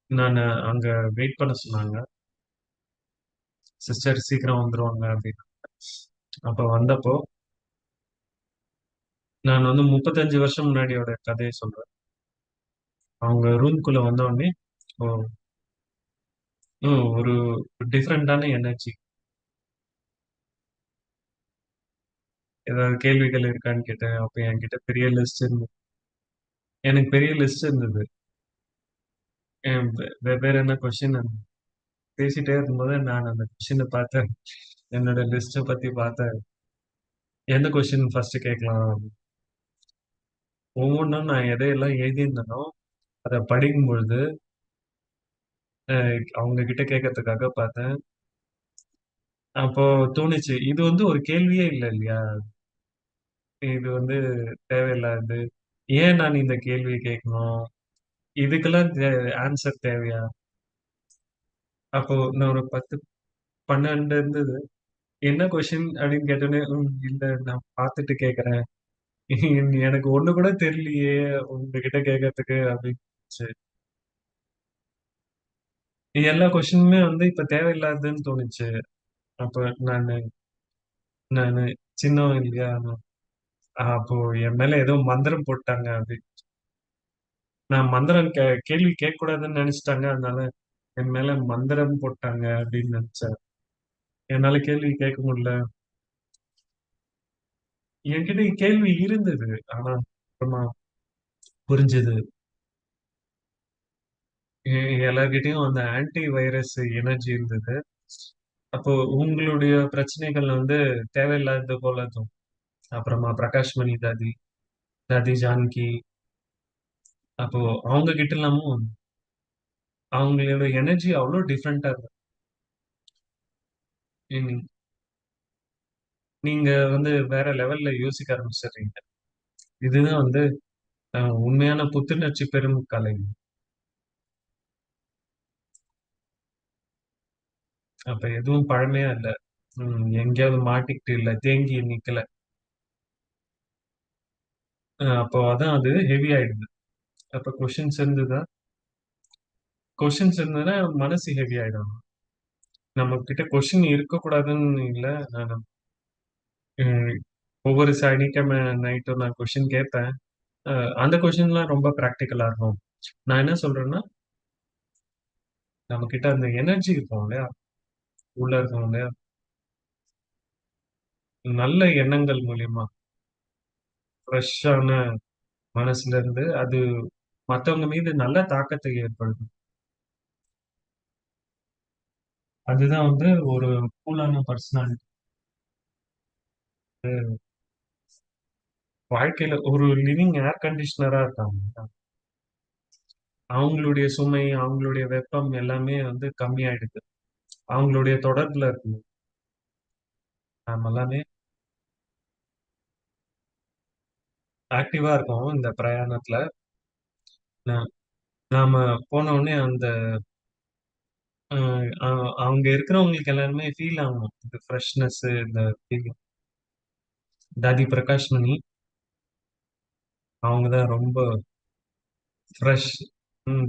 நானு அங்க வெயிட் பண்ண சொன்னாங்க. சிஸ்டர் சீக்கிரம் வந்துருவாங்க அப்படின்னு. அப்ப வந்தப்போ, நான் வந்து 35 வருஷம் முன்னாடியோட கதைய சொல்றேன். அவங்க ரூம்குள்ள வந்தவுடனே, ஓ ஒரு டிஃபரண்டான எனர்ஜி. ஏதாவது கேள்விகள் இருக்கான்னு கேட்டேன். அப்ப என்கிட்ட பெரிய லிஸ்ட் இருந்தது. எனக்கு பெரிய லிஸ்ட் இருந்தது. வெவ்வேறு என்ன கொஸ்டின் பேசிட்டே இருக்கும்போது நான் அந்த கொஸ்டின பார்த்தேன். என்னோட லிஸ்ட்ட பத்தி பார்த்தேன். எந்த கொஸ்டின் ஃபர்ஸ்ட் கேட்கலாம்? ஒவ்வொன்னும் நான் எதையெல்லாம் எழுதியிருந்தேனோ, அத படிக்கும்பொழுது, அ அவங்க கிட்ட கேட்கறதுக்காக பார்த்தேன். அப்போ தோணுச்சு, இது வந்து ஒரு கேள்வியே இல்ல இல்லையா? இது வந்து தேவையில்லாதது. ஏன் நான் இந்த கேள்விய கேட்கணும்? இதுக்கெல்லாம் ஆன்சர் தேவையா? அப்போ நான் ஒரு 10, 12 இருந்தது. என்ன கொஸ்டின் அப்படின்னு கேட்டோனே, இல்ல நான் பார்த்துட்டு கேட்கிறேன். எனக்கு ஒண்ணு கூட தெரியலையே உங்ககிட்ட கேட்கறதுக்கு அப்படின்னு. சரி. எல்லா கொஸ்டினுமே வந்து இப்ப தேவையில்லாததுன்னு தோணுச்சு. அப்ப நானு நானு சின்னவன் இல்லையா? அப்போ என் மேல ஏதோ மந்திரம் போட்டாங்க அப்படி. நான் மந்திரம் கேள்வி கேட்கக்கூடாதுன்னு நினைச்சுட்டாங்க. அதனால என் மேல மந்திரம் போட்டாங்க அப்படின்னு நினைச்சேன். என்னால கேள்வி கேட்க முடியல. என்கிட்ட கேள்வி இருந்தது. ஆனா அப்புறமா புரிஞ்சது. எல்லார்கிட்டயும் அந்த ஆன்டி வைரஸ் எனர்ஜி இருந்தது. அப்போ உங்களுடைய பிரச்சனைகள் வந்து தேவையில்லாதது போல தோணும். அப்புறமா பிரகாஷ் மணி தாதி, தாதி ஜானகி, அப்போ அவங்க கிட்ட எல்லாமும் அவங்களோட எனர்ஜி அவ்வளோ டிஃப்ரெண்டா இருக்கும். நீ- நீங்க வந்து வேற லெவல்ல யோசிக்க ஆரம்பிச்சிடுறீங்க. இதுதான் வந்து உண்மையான புத்துணர்ச்சி பெறும் கலை. அப்ப எதுவும் பழமையா இல்ல. எங்கேயாவது மாட்டிக்கிட்டு இல்ல, தேங்கி நிக்கல. அப்போ அதான் அது ஹெவி ஆயிடுது. அப்ப கொஸ்டின்ஸ் இருந்ததுன்னா மனசு ஹெவி ஆயிடும். நம்ம கிட்ட கொஸ்டின் இருக்கக்கூடாதுன்னு இல்ல. நான் ம், ஒவ்வொரு சனிக்கிழமை நைட்டும் நான் கொஸ்டின் கேட்பேன். அந்த கொஸ்டின்லாம் ரொம்ப பிராக்டிக்கலா இருக்கும். நான் என்ன சொல்றேன்னா, நம்ம கிட்ட அந்த எனர்ஜி இருக்கும் இல்லையா? உள்ள இருக்கும் இல்லையா? நல்ல எண்ணங்கள் மூலியமா, ஃப்ரெஷ்ஷான மனசுல இருந்து அது மத்தவங்க மீது நல்ல தாக்கத்தை ஏற்படுத்தும். அதுதான் வந்து ஒரு கூலான பர்சனாலிட்டி. வாழ்க்கையில ஒரு லிவிங் ஏர் கண்டிஷனரா இருக்காங்க. அவங்களுடைய சுமை, அவங்களுடைய வெப்பம் எல்லாமே வந்து கம்மியாயிடுது. அவங்களுடைய தொடர்புல இருக்கணும். நாம எல்லாமே ஆக்டிவா இருக்கோம் இந்த பிரயாணத்துல. நா- நாம போன உடனே அந்த அவங்க இருக்கிறவங்களுக்கு எல்லாருமே ஃபீல் ஆகணும் இந்த ஃப்ரெஷ்னஸ், இந்த feeling. தாதி பிரகாஷ் மணி அவங்க தான் ரொம்ப ஃப்ரெஷ்.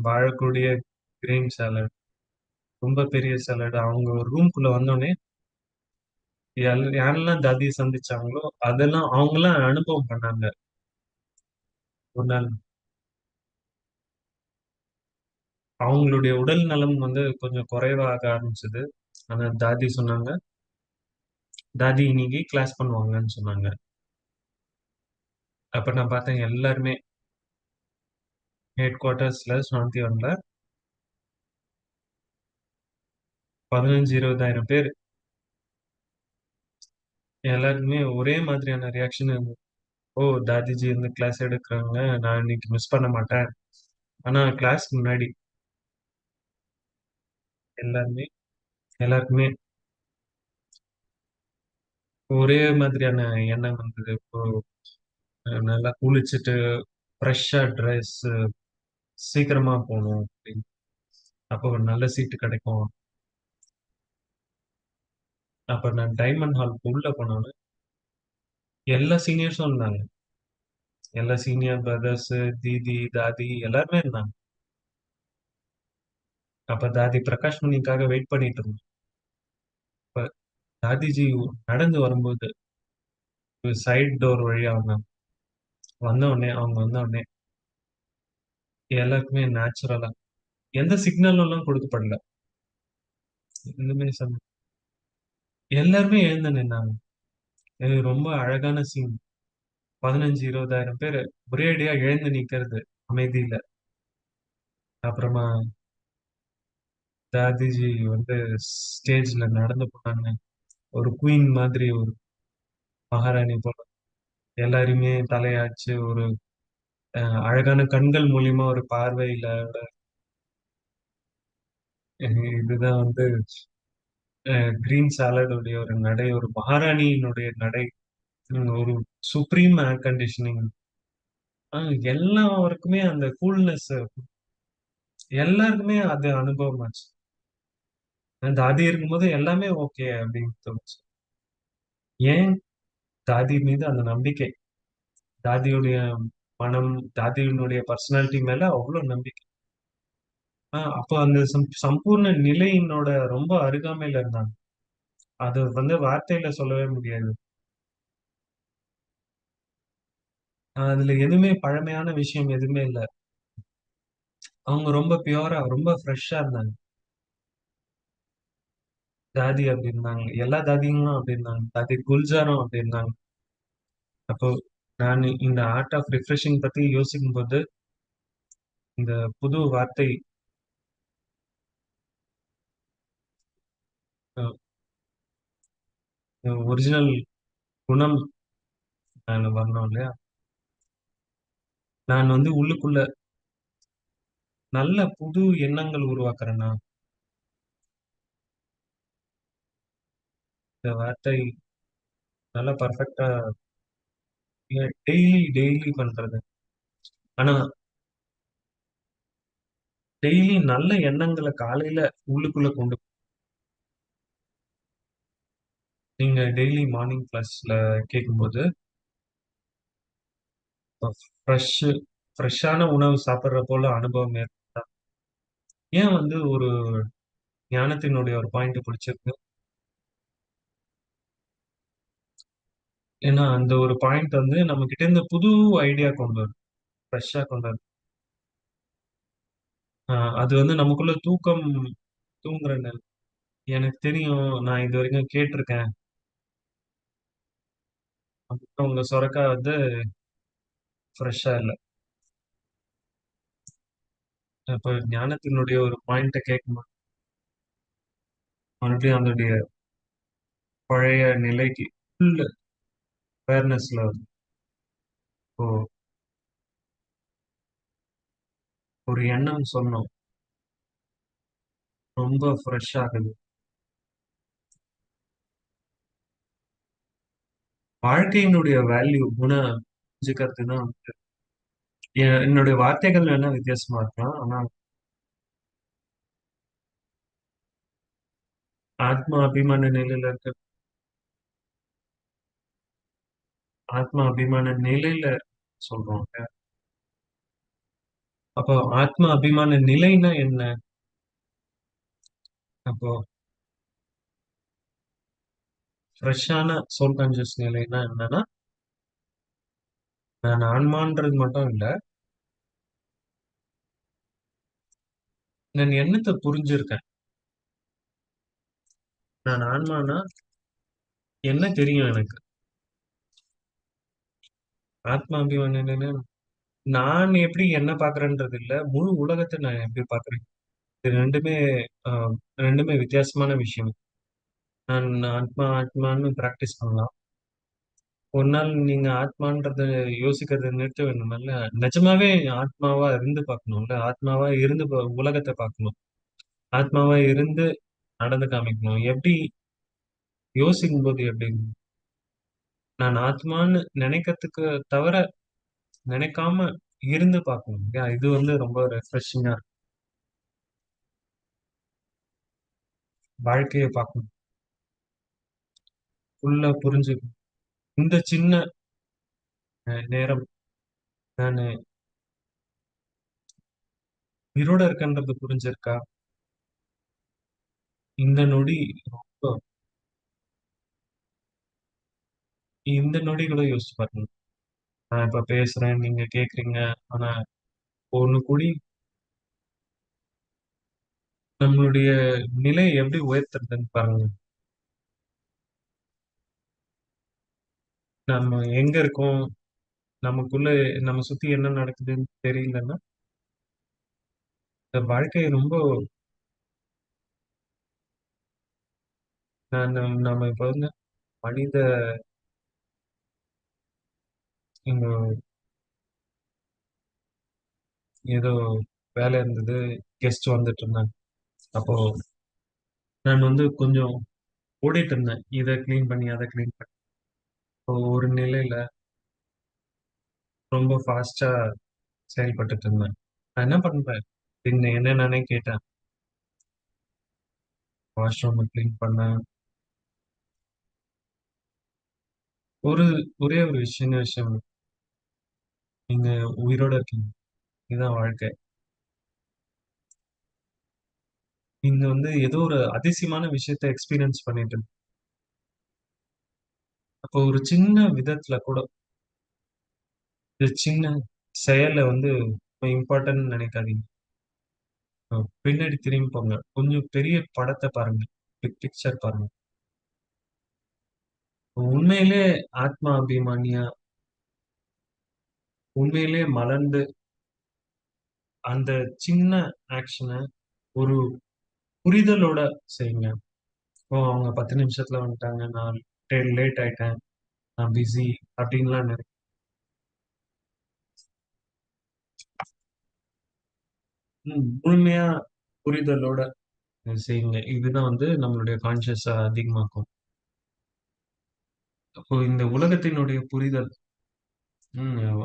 வாழக்கூடிய கிரீன் சாலட், ரொம்ப பெரிய சாலட். அவங்க ஒரு ரூம்குள்ள வந்தோடனே யாரெல்லாம் தாதியை சந்திச்சாங்களோ அதெல்லாம் அவங்கெல்லாம் அனுபவம் பண்ணாங்க. ஒரு நாள் அவங்களுடைய உடல் நலம் வந்து கொஞ்சம் குறைவாக ஆரம்பிச்சது. ஆனா தாதி சொன்னாங்க, தாதி இன்னைக்கு கிளாஸ் பண்ணுவாங்கன்னு சொன்னாங்க. அப்ப நான் பார்த்தேன் எல்லாருமே ஹெட் குவார்ட்டர்ஸ்ல சாந்திவன்ல 15,000 20,000 பேர் எல்லாருக்குமே ஒரே மாதிரியான ரியாக்ஷன். ஓ, தாதிஜி வந்து கிளாஸ் எடுக்கிறாங்க, நான் இன்னைக்கு மிஸ் பண்ண மாட்டேன். ஆனா கிளாஸ்க்கு முன்னாடி எல்லாருமே எல்லாருக்குமே ஒரே மாதிரியான எண்ணம் வந்தது. இப்போ நல்லா குளிச்சுட்டு ஃப்ரெஷ்ஷா ட்ரெஸ், சீக்கிரமா போகணும் அப்படின்னு. அப்போ ஒரு நல்ல சீட்டு கிடைக்கும். அப்ப நான் டைமண்ட் ஹாலுக்கு உள்ள போனோன்னு எல்லா சீனியர்ஸும் இருந்தாங்க. எல்லா சீனியர் பிரதர்ஸ், தீதி, தாதி எல்லாருமே இருந்தாங்க. அப்ப தாதி பிரகாஷ் மணிக்காக வெயிட் பண்ணிட்டு இருந்தோம். அப்ப தாதிஜி நடந்து வரும்போது சைடு டோர் வழியா அவங்க வந்த உடனே எல்லாருக்குமே நேச்சுரலா எந்த சிக்னலும் எல்லாம் கொடுக்கப்படல. எதுவுமே எல்லாருமே எழுந்து நின்னாங்க. இது ரொம்ப அழகான சீன். 15,000 20,000 பேர் ஒரேடியா எழுந்து நிக்கிறது அமைதியில. அப்புறமா தாதிஜி வந்து ஸ்டேஜ்ல நடந்து போனாங்க. ஒரு குயின் மாதிரி, ஒரு மகாராணி போல எல்லாருமே தலையாச்சு ஒரு அழகான கண்கள் மூலியமா ஒரு பார்வையில இதுதான் வந்து கிரீன் சாலடுடைய ஒரு நடை, ஒரு மகாராணியினுடைய நடை. ஒரு சுப்ரீம் ஏர் கண்டிஷனிங். எல்லாருக்குமே அந்த கூல்னஸ், எல்லாருக்குமே அது அனுபவமாச்சு. தாதி இருக்கும்போது எல்லாமே ஓகே அப்படின்னு தோணுச்சு. ஏன்? தாதி மீது அந்த நம்பிக்கை, தாதியுடைய மனம், தாதியினுடைய பர்சனாலிட்டி மேல அவ்வளவு நம்பிக்கை. அப்போ அந்த சம்பூர்ண நிலையினோட ரொம்ப அருகாமையில இருந்தாங்க. அது வந்து வார்த்தையில சொல்லவே முடியாது. அதுல எதுவுமே பழமையான விஷயம் எதுவுமே இல்ல. அவங்க ரொம்ப பியூரா ரொம்ப ஃப்ரெஷ்ஷா இருந்தாங்க. தாதி அப்படி இருந்தாங்க, எல்லா தாதிங்களும் அப்படி இருந்தாங்க, தாதி குல்ஜாரும் அப்படி இருந்தாங்க. அப்போ நான் இந்த ஆர்ட் ஆஃப் ரிஃப்ரெஷிங் பத்தி யோசிக்கும் போது இந்த புது வார்த்தை, ஒரிஜினல் குணம் நான் வரணும் இல்லையா? நான் வந்து உள்ளுக்குள்ள நல்ல புது எண்ணங்கள் உருவாக்குறேன்னா இந்த வார்த்தை நல்லா பர்ஃபெக்டா டெய்லி டெய்லி பண்றது. ஆனா டெய்லி நல்ல எண்ணங்களை காலையில உள்ளுக்குள்ள கொண்டு நீங்க டெய்லி மார்னிங் கிளாஸ்ல கேட்கும்போது ஃப்ரெஷ் ஃப்ரெஷ்ஷான உணவு சாப்பிடுற போல அனுபவம் ஏற்பட்டா. ஏன் வந்து ஒரு ஞானத்தினுடைய ஒரு பாயிண்ட் பிடிச்சிருக்கு? ஏன்னா அந்த ஒரு பாயிண்ட் வந்து நம்ம கிட்ட இருந்து புது ஐடியா கொண்டு வரும், ஃப்ரெஷ்ஷா கொண்டு வரும். அது வந்து நமக்குள்ள தூங்குற நிலை. எனக்கு தெரியும், நான் இது வரைக்கும் கேட்டிருக்கேன். அப்புறம் உங்க சொரக்கா வந்து ஃப்ரெஷ்ஷா இல்ல. அப்ப ஞானத்தினுடைய ஒரு பாயிண்ட கேட்கும்போது மறுபடியும் அதோடைய பழைய நிலைக்கு ஃபுல் அவேர்னஸ்ல இப்போ ஒரு எண்ணம் சொன்னோம். ரொம்ப ஃப்ரெஷ் ஆகுது. வாழ்க்கையினுடைய வேல்யூ புரிஞ்சுக்கிறது தான் என்னுடைய வார்த்தைகள் வேணா வித்தியாசமா இருக்கலாம். ஆனா ஆத்மா அபிமான நிலையில இருக்க ஆத்மா அபிமான நிலையில சொல்றோம். அப்போ ஆத்மா அபிமான நிலைன்னா என்ன? அப்போ ஃப்ரெஷ்ஷான சோல் கான்சியஸ் நிலைன்னா என்னன்னா, நான் ஆன்மான்றது மட்டும் இல்ல. நான் எண்ணத்தை புரிஞ்சிருக்கேன். நான் ஆன்மானா என்ன தெரியும் எனக்கு. ஆத்மா அபிமான நிலைன்னா நான் எப்படி என்ன பார்க்கறேன்றது இல்ல. முழு உலகத்தை நான் எப்படி பார்க்கறேன். இது 2மே அ 2மே வித்தியாசமான விஷயம். நான் ஆத்மா ஆத்மான்னு பிராக்டிஸ் பண்ணலாம். ஒரு நாள் நீங்க ஆத்மான்றத யோசிக்கிறத நிறுத்த வேண்டும்ல. நிஜமாவே ஆத்மாவா இருந்து பார்க்கணும்ல. ஆத்மாவா இருந்து உலகத்தை பார்க்கணும். ஆத்மாவா இருந்து நடந்து காமிக்கணும். எப்படி யோசிக்கும்போது எப்படி? நான் ஆத்மான்னு நினைக்கிறதுக்கு தவிர நினைக்காம இருந்து பார்க்கணும். இது ரொம்ப ரெஃப்ரெஷிங்கா இருக்கு. வாழ்க்கைய பார்க்கணும். ஃபுல்லா புரிஞ்சுக்கணும். இந்த சின்ன நேரம் நானு உயிரோட இருக்கேன்றது புரிஞ்சிருக்கா? இந்த நொடி ரொம்ப இந்த நொடி கூட யோசிச்சு பாருங்க. நான் இப்ப பேசுறேன், நீங்க கேட்குறீங்க. ஆனா ஒண்ணு கூடி நம்மளுடைய நிலைய எப்படி உயர்த்துறதுன்னு பாருங்க. நம்ம எங்க இருக்கோம்? நமக்குள்ள நம்ம சுத்தி என்ன நடக்குதுன்னு தெரியலன்னா, இந்த வாழ்க்கை ரொம்ப நம்ம இப்ப மனித இங்க ஏதோ வேலை இருந்தது. கெஸ்ட் வந்துட்டு இருந்தாங்க. அப்போ நான் கொஞ்சம் ஓடிட்டு இருந்தேன். இத கிளீன் பண்ணி, அத கிளீன் பண்ணி. இப்போ ஒரு நிலையில ரொம்ப ஃபாஸ்ட்டா செயல்பட்டுட்டு இருந்தேன். நான் என்ன பண்றேன்? என்ன நானே கேட்டேன். வாஷ்ரூம் கிளீன் பண்ணேன். ஒரு ஒரே ஒரு சின்ன விஷயம். நீங்க உயிரோட இருக்கீங்க. இதுதான் வாழ்க்கை. நீங்க ஏதோ ஒரு அதிசயமான விஷயத்த எக்ஸ்பீரியன்ஸ் பண்ணிட்டு அப்போ ஒரு சின்ன விதத்துல கூட இந்த சின்ன செயல இம்பார்ட்டன்ட் நினைக்காதீங்க. பின்னாடி திரும்பி போங்க. கொஞ்சம் பெரிய படத்த பாருங்க. பிக் பிக்சர் பாருங்க. உண்மையிலே ஆத்மா அபிமானியா, உண்மையிலே மலர்ந்து அந்த சின்ன ஆக்ஷன ஒரு புரிதலோட செய்யுங்க. ஓ! அவங்க 10 நிமிஷத்துல வந்துட்டாங்க. நான் லேட் ஆயிட்டேன். நான் பிஸி அப்படின்லாம் முழுமையா புரிதலோட செய்யுங்க. இதுதான் நம்மளுடைய கான்ஷியஸ அதிகமாக்கும். அப்போ இந்த உலகத்தினுடைய புரிதல்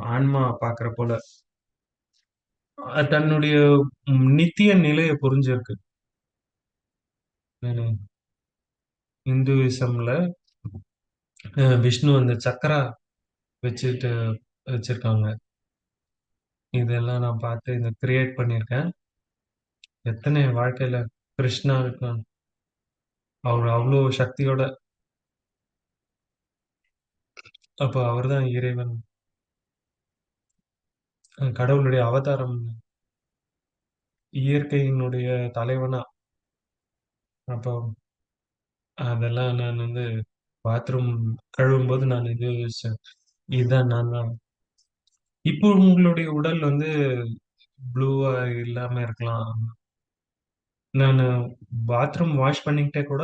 ஆன்மா பார்க்கிற போல தன்னுடைய நித்திய நிலைய புரிஞ்சிருக்கு. நானு இந்துயிசம்ல விஷ்ணு அந்த சக்கரா வச்சுட்டு வச்சிருக்காங்க. இதெல்லாம் நான் பார்த்து இத கிரியேட் பண்ணியிருக்கேன். எத்தனை வாழ்க்கையில கிருஷ்ணா இருக்கான். அவர் அவ்ளோ சக்தியோட அப்ப அவர்தான் இறைவன். கடவுளுடைய அவதாரம். இயற்கையினுடைய தலைவனா. அப்போ அதெல்லாம் நான் பாத்ரூம் கழுவும்போது நான் இது யோசிச்சேன். இதுதான் நான் தான். இப்போ உங்களுடைய உடல் ப்ளூவா இல்லாம இருக்கலாம். நானு பாத்ரூம் வாஷ் பண்ணிக்கிட்டே கூட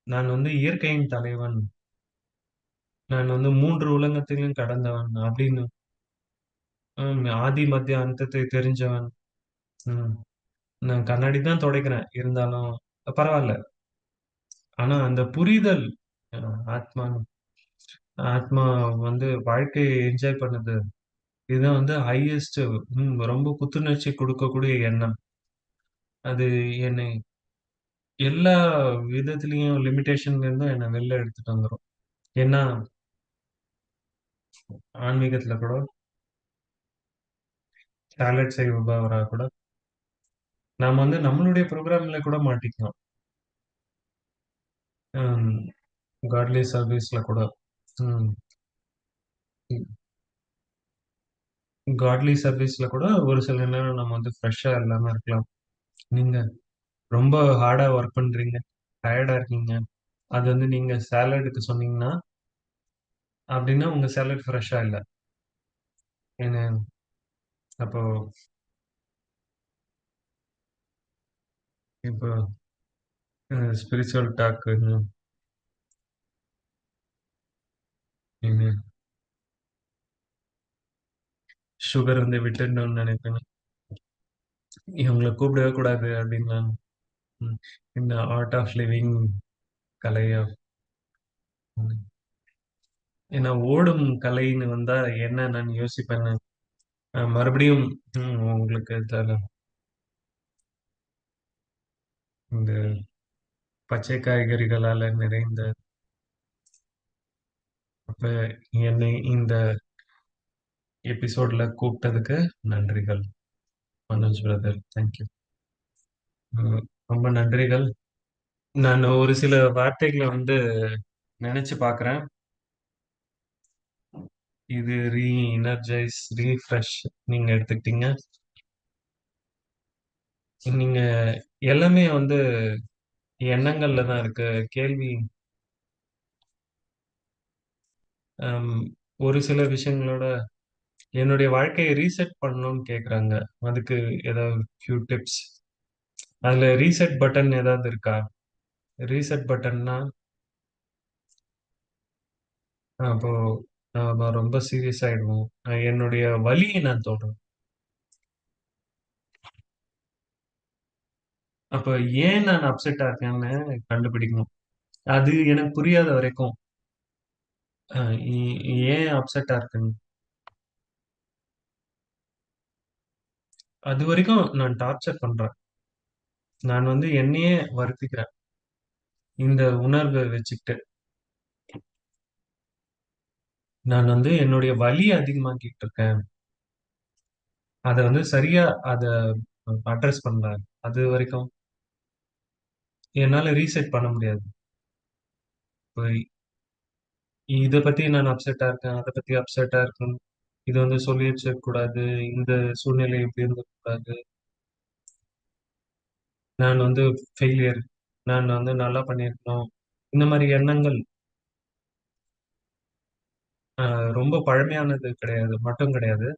நான் வந்து இயற்கையின் தலைவன், நான் வந்து மூன்று உலகத்திலும் கடந்தவன் அப்படின்னு. ஆதி மத்திய அந்தத்தை தெரிஞ்சவன். ம். நான் கண்ணாடி தான் துடைக்கிறேன் இருந்தாலும் பரவாயில்ல. ஆனா அந்த புரிதல், ஆத்மா ஆத்மா வந்து வாழ்க்கையை என்ஜாய் பண்ணுது. இதுதான் வந்து ஹையஸ்ட். ரொம்ப புத்துணர்ச்சி கொடுக்கக்கூடிய எண்ணம். அது என்னை எல்லா விதத்திலயும் லிமிட்டேஷன்ல இருந்தும் என்னை வெளில எடுத்துட்டு வந்துரும். ஏன்னா ஆன்மீகத்துல கூட சாலட் செய்பவரா கூட நாம வந்து நம்மளுடைய ப்ரோக்ராம்ல கூட மாட்டிக்கலாம். காட்லி சர்வீஸ்ல கூட. ம். காட்லி சர்வீஸ்ல கூட ஒரு சில நேரம் நம்ம வந்து ஃப்ரெஷ்ஷா இல்லாம இருக்கலாம். நீங்க ரொம்ப ஹார்டா ஒர்க் பண்றீங்க, டயர்டா இருக்கீங்க. அது வந்து நீங்க சாலடுக்கு சொன்னீங்கன்னா, அப்படின்னா உங்க சாலட் ஃப்ரெஷ்ஷா இல்ல. ஏன்னா அப்போ இப்போ ஸ்பிரிச்சுவல் டாக் நீங்க சுகர் வந்து விட்டுடணும்னு நினைப்பேன். இவங்கள கூப்பிடவே கூடாது அப்படின்னு. ம். இந்த ஆர்ட் ஆஃப் லிவிங் கலை ஏன்னா ஓடும் கலைன்னு வந்தா என்ன நான் யோசிப்பேன்னு மறுபடியும் உங்களுக்கு இந்த பச்சை காய்கறிகளால நிறைந்த அப்ப என்னை இந்த எபிசோட்ல கூப்பிட்டதுக்கு நன்றிகள் மனோஜ் பிரதர். தேங்க்யூ. ரொம்ப நன்றிகள். நான் ஒரு சில வார்த்தைகளை வந்து நினைச்சு பார்க்கிறேன். இது எனர்ஜைஸ், ரீஃப்ரெஷ் நீங்க எடுத்துக்கிட்டீங்க. நீங்க எல்லாமே வந்து எண்ணங்கள்ல தான் இருக்கு. கேள்வி அம், ஒரு சில விஷயங்களோட என்னுடைய வாழ்க்கையை ரீசெட் பண்ணணும்னு கேக்குறாங்க. அதுக்கு ஏதாவது ஃபியூ டிப்ஸ். அதுல ரீசெட் பட்டன் ஏதாவது இருக்கா? ரீசெட் பட்டன்னா அப்போ நாம ரொம்ப சீரியஸ் ஆயிடுவோம். என்னுடைய வலியை நான் தொடரும். அப்ப ஏன் நான் அப்செட்டா இருக்கேன்னு கண்டுபிடிக்கணும். அது எனக்கு புரியாத வரைக்கும் ஏன் அப்செட்டா இருக்குன்னு அது வரைக்கும் நான் டார்ச்சர் பண்றேன். நான் வந்து என்னையே வருத்திக்கிறேன் இந்த உணர்வை வச்சுக்கிட்டு. நான் வந்து என்னுடைய வலியை அதிகமாக்கிட்டு இருக்கேன். அத வந்து சரியா அத அட்ரஸ் பண்ணல. அது வரைக்கும் என்னால ரீசெட் பண்ண முடியாது. இப்ப இத பத்தி நான் அப்செட்டா இருக்கேன். அத பத்தி அப்செட்டா இருக்கேன். இது வந்து சொல்லி வச்சிருக்க கூடாது. இந்த சூழ்நிலை இப்படி இருந்திருக்கக்கூடாது. நான் வந்து ஃபெயிலியர். நான் வந்து நல்லா பண்ணியிருக்கணும். இந்த மாரி எண்ணங்கள் ரொம்ப பழமையானது கிடையாது. மட்டும் கிடையாது.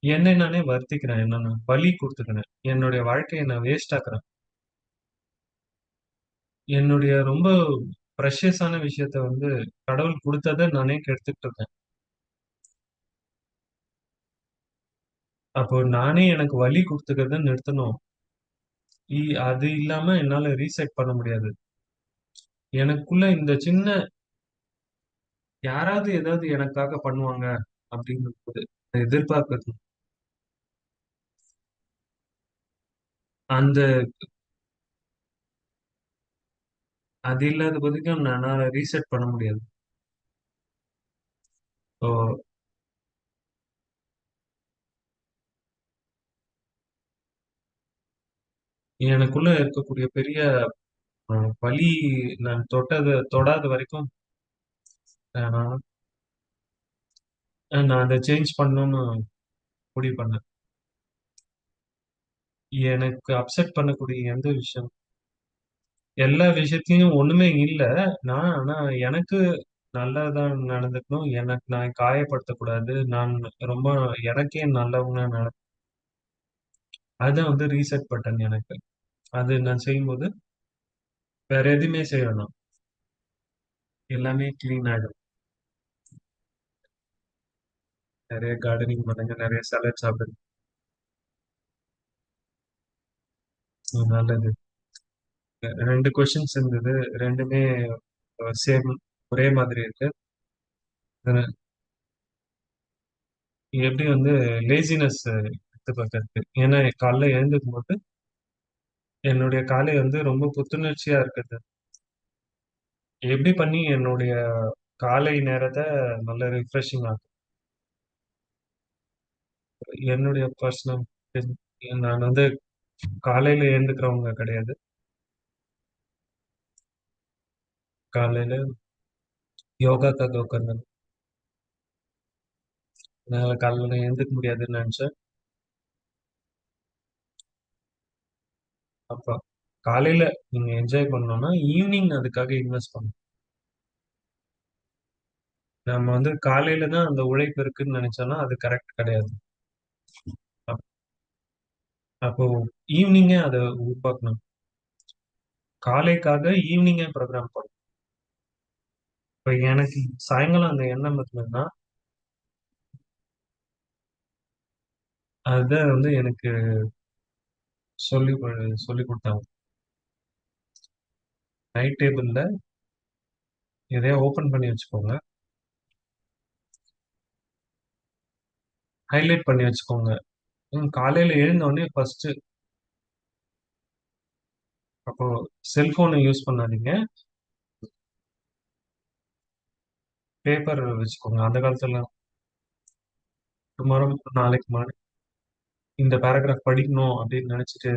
என்னை நானே வருத்திக்கிறேன். என்னன்னா பலி குடுத்துக்கிறேன். என்னுடைய வாழ்க்கைய நான் வேஸ்ட் ஆக்குறேன். என்னுடைய ரொம்ப ப்ரெஷியஸான விஷயத்த வந்து கடவுள் குடுத்தத நானே கெடுத்துட்டு இருக்கேன். அப்போ நானே எனக்கு வலி குடுத்துக்கிறத நிறுத்தணும். அது இல்லாம என்னால ரீசெட் பண்ண முடியாது. எனக்குள்ள இந்த சின்ன யாராவது ஏதாவது எனக்காக பண்ணுவாங்க அப்படிங்கும்போது எதிர்பார்க்கிறது. அந்த அது இல்லாத வரைக்கும் என்னால ரீசெட் பண்ண முடியாது. இப்போ எனக்குள்ள இருக்கக்கூடிய பெரிய வலி நான் தொடாத வரைக்கும் நான் நான் அதை சேஞ்ச் பண்ணணும்னு முடிவு பண்ணேன். எனக்கு அப்செட் பண்ணக்கூடிய எந்த விஷயம் எல்லா விஷயத்தையும் ஒண்ணுமே இல்ல. ஆனா எனக்கு நல்லதா நடந்துக்கணும். எனக்கு நான் காயப்படுத்தக்கூடாது. நான் ரொம்ப எனக்கே நல்லவனா அதான் வந்து ரீசெட் பட்டன் எனக்கு. அது நான் செய்யும்போது வேற எதுவுமே செய்ய வேணாம். எல்லாமே கிளீன் ஆயிடும். நிறைய கார்டனிங் பண்ணுங்க, நிறைய சாலட் சாப்பிடுங்க. நல்லது. ரெண்டு கொஸ்டின்ஸ் இருந்தது, ரெண்டுமே சேம், ஒரே மாதிரி இருக்கு. அதுல எப்படி வந்து லேசினஸ் எடுத்து பார்க்கறது, ஏன்னா காலைல எழுந்துக்கும் போது என்னுடைய காலை வந்து ரொம்ப புத்துணர்ச்சியா இருக்குது. எப்படி பண்ணி என்னுடைய காலை நேரத்தை நல்ல ரிஃப்ரெஷிங் ஆகும். என்னுடைய பர்சனல், நான் வந்து காலையில எழுந்துக்கிறவங்க கிடையாது. காலையில யோகாக்காக உட்காந்து என்னால காலையில எழுந்துக்க முடியாதுன்னு நினைச்சேன். அப்ப காலையில நீங்க என்ஜாய் பண்ணணும்னா ஈவினிங் அதுக்காக இன்வெஸ்ட் பண்ணணும். நம்ம வந்து காலையில தான் அந்த உழைப்பு இருக்குன்னு நினைச்சோம்னா அது கரெக்ட் கிடையாது. அப்- அப்போ ஈவினிங்கே அதை உருவாக்கணும். காலைக்காக ஈவினிங்கே ப்ரோக்ராம் பண்ணணும். இப்ப எனக்கு சாயங்காலம் அந்த எண்ணம் இருந்ததுன்னா அதுதான் வந்து எனக்கு சொல்லி சொல்லி கொடுத்தாங்க. நைட் டேபிள்ல எதையா ஓபன் பண்ணி வச்சுக்கோங்க, ஹைலைட் பண்ணி வச்சுக்கோங்க. காலையில எழுந்த உடனே ஃபர்ஸ்ட், அப்போ செல்போனை யூஸ் பண்ணாதீங்க, பேப்பர் வச்சுக்கோங்க. அந்த காலத்துல டுமாரோ, நாளைக்கு மார்னிங் இந்த பேராகிராஃப் படிக்கணும் அப்படின்னு நினைச்சிட்டு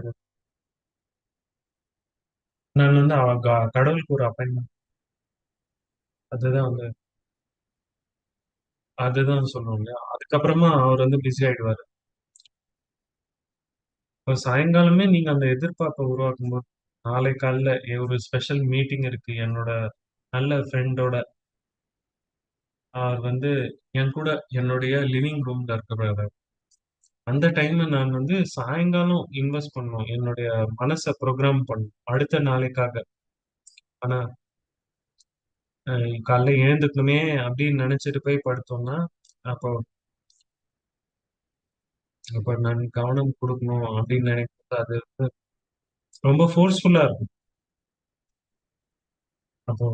நான் வந்து கடவுளுக்கு ஒரு அப்பாயின்மெண்ட். அதுதான் வந்து அதுதான் சொல்லுவோம் இல்லையா, அதுக்கப்புறமா அவர் வந்து பிஸி ஆயிடுவாரு. இப்போ சாயங்காலமே நீங்க அந்த எதிர்பார்ப்பை உருவாக்கும் போது, நாளை காலைல ஒரு ஸ்பெஷல் மீட்டிங் இருக்கு என்னோட நல்ல ஃப்ரெண்டோட, அவர் வந்து என் கூட என்னுடைய லிவிங் ரூம்ல இருக்கிறாரு. அந்த டைம் நான் வந்து சாயங்காலம் இன்வெஸ்ட் பண்ணணும், என்னுடைய மனசை ப்ரோக்ராம் பண்ணணும் அடுத்த நாளைக்காக. ஆனா காலைல எழுந்துக்கணுமே அப்படின்னு நினைச்சிட்டு போய் படுத்தோம்னா, அப்போ அப்ப நான் கவனம் கொடுக்கணும் அப்படின்னு நினைக்கிறது அது வந்து ரொம்ப ஃபோர்ஸ்ஃபுல்லா இருக்கும். அப்போ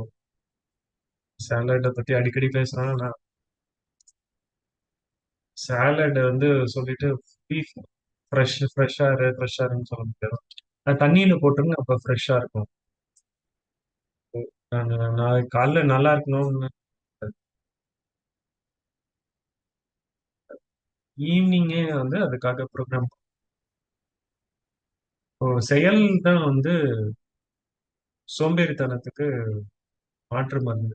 சாலட்டை பத்தி அடிக்கடி பேசுறேன் நான். சாலட் வந்து சொல்லிட்டு பீஃப் ஃப்ரெஷ்ஷாருன்னு சொல்ல முடியாது. அது தண்ணியில போட்டுருங்க, அப்ப ஃப்ரெஷ்ஷா இருக்கும். நான் நாளைக்கு காலைல நல்லா இருக்கணும்னு ஈவினிங்கே வந்து அதுக்காக ப்ரோக்ராம். இப்போ செயல் தான் வந்து சோம்பேறித்தனத்துக்கு மாற்று மருந்து.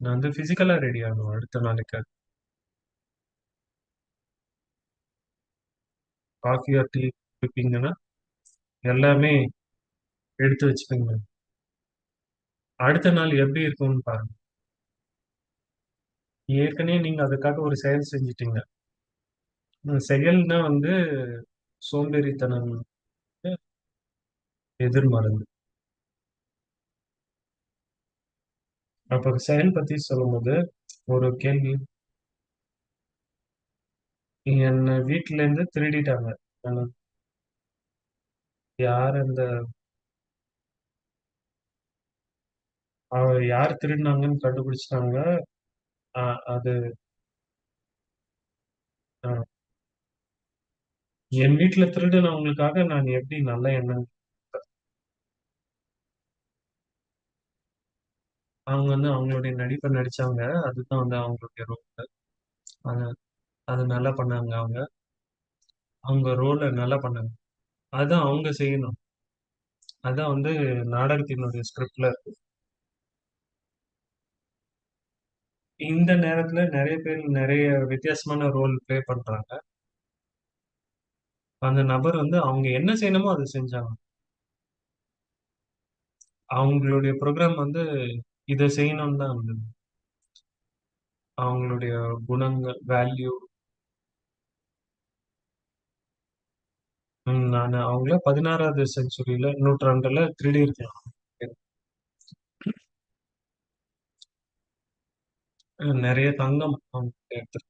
நான் வந்து பிசிக்கலா ரெடி ஆகணும் அடுத்த நாளைக்கு. காஃபி ஆர் டீ குடிப்பீங்கன்னா எல்லாமே எடுத்து வச்சுக்கோங்க. அடுத்த நாள் எப்படி இருக்கும்னு பாருங்க. ஏற்கனவே நீங்க அதுக்காக ஒரு செயல் செஞ்சிட்டீங்க. இந்த செயல்னா வந்து சோம்பேறித்தனம் எதிர்மருந்து. அப்ப செயல் பத்தி சொல்லும்போது ஒரு கேள்வி. என்ன வீட்டுல இருந்து திருடிட்டாங்க. ஆனா, யார் அந்த யார் திருடினாங்கன்னு கண்டுபிடிச்சிட்டாங்க. அது அஹ், என் வீட்டுல திருடினவங்களுக்காக நான் எப்படி நல்ல எண்ணம். அவங்க வந்து அவங்களுடைய நடிப்பை நடிச்சாங்க. அதுதான் வந்து அவங்களுடைய ரோல். அது அது நல்லா பண்ணாங்க அவங்க. அவங்க ரோலை நல்லா பண்ணாங்க. அதான் அவங்க செய்யணும். அதான் வந்து நாடகத்தினுடைய ஸ்கிரிப்ட்ல இருக்கு. இந்த நேரத்துல நிறைய பேர் நிறைய வித்தியாசமான ரோல் ப்ளே பண்றாங்க. அந்த நபர் வந்து அவங்க என்ன செய்யணுமோ அதை செஞ்சாங்க. அவங்களுடைய ப்ரோக்ராம் வந்து இதை செய்யணும்னு தான் இருந்தது. அவங்களுடைய குணங்கள், வேல்யூ, நானு அவங்கள 16வது செஞ்சுரியில நூற்றாண்டுல திருடி இருக்கலாம். நெறைய தங்கம் அவங்க எடுத்து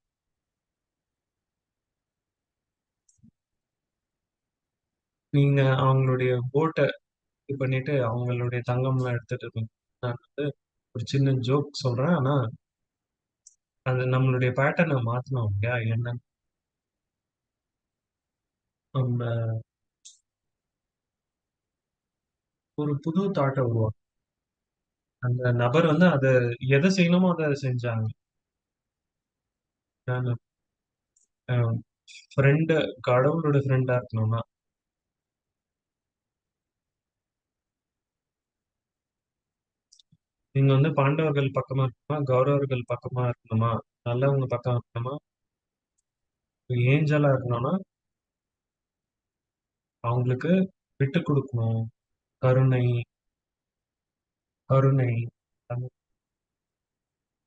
நீங்க அவங்களுடைய போட்ட இது பண்ணிட்டு அவங்களுடைய தங்கம்லாம் எடுத்துட்டு இருக்கீங்க. நான் வந்து ஒரு சின்ன ஜோக் சொல்றேன். ஆனா, அது நம்மளுடைய பேட்டர்ன மாத்தணும் இல்லையா? என்னன்னு நம்ம ஒரு புது தாட்ட உருவாக்கணும். அந்த நபர் வந்து எத செய்யணுமோ அத செஞ்சாங்க. நானு அ ஃப்ரெண்ட் கடவுளோட ஃப்ரெண்டா இருக்கணும்னா, நீங்க வந்து பாண்டவர்கள் பக்கமா இருக்கணுமா? கௌரவர்கள் பக்கமா இருக்கணுமா? நல்லவங்க பக்கம் இருக்கணுமா? ஏஞ்சலா இருக்கணும்னா, அவங்களுக்கு விட்டுக் குடுக்கணும். கருணை, கருணை. அந்த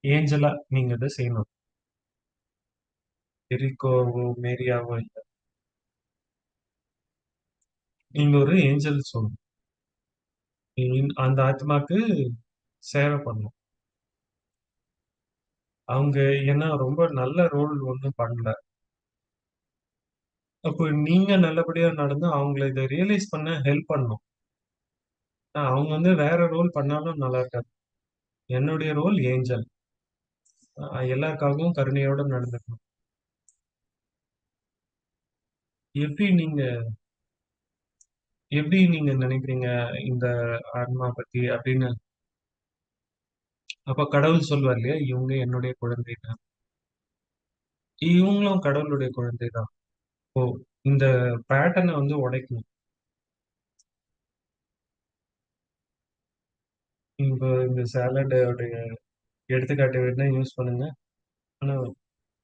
ஏஞ்சலா நீங்க இத செய்யணும். எரிக்கோவோ, மேரியாவோ இல்ல. நீங்க ஒரு ஏஞ்சல் சோல். அந்த ஆத்மாக்கு சேவை பண்ணணும். அவங்க ஏன்னா ரொம்ப நல்ல ரோல் ஒண்ணும் பண்ணல. அப்போ நீங்க நல்லபடியா நடந்து அவங்கள இத ரியலைஸ் பண்ண ஹெல்ப் பண்ணணும். அவங்க வந்து வேற ரோல் பண்ணாலும் நல்லா இருக்காது. என்னுடைய ரோல் ஏஞ்சல். எல்லாருக்காகவும் கருணையோட நடந்துக்கணும். எப்படி நீங்க எப்படி நீங்க நினைக்கிறீங்க இந்த ஆன்மா பத்தி அப்படின்னு? அப்ப கடவுள் சொல்வார் இல்லையா? இவங்க என்னுடைய குழந்தை தான். இவங்களும் கடவுளுடைய குழந்தை தான். ஓ! இந்த பேட்டர்ன வந்து உடைக்கணும். இப்ப இந்த சாலடோடைய எடுத்துக்காட்டு வேணா யூஸ் பண்ணுங்க. ஆனா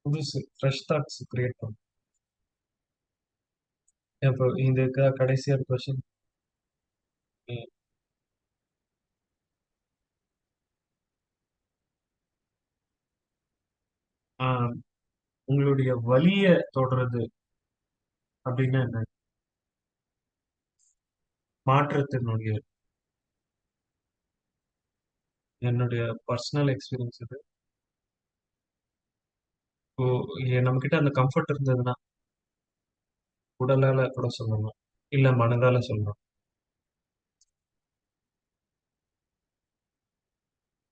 புதுசு ஃப்ரெஷ் தாட்ஸ் கிரியேட் பண்ணும். இப்போ இதுக்கு கடைசியா ஒரு கொஸ்டின். ஆ, உங்களுடைய வலிய தொடுறது அப்படின்னா என்ன? மாற்றத்தினுடைய என்னுடைய பர்சனல் எக்ஸ்பீரியன்ஸ் இது. இப்போ நம்மகிட்ட அந்த கம்ஃபர்ட் இருந்ததுன்னா, உடலால கூட சொல்லணும். இல்ல மனதால சொல்லணும்.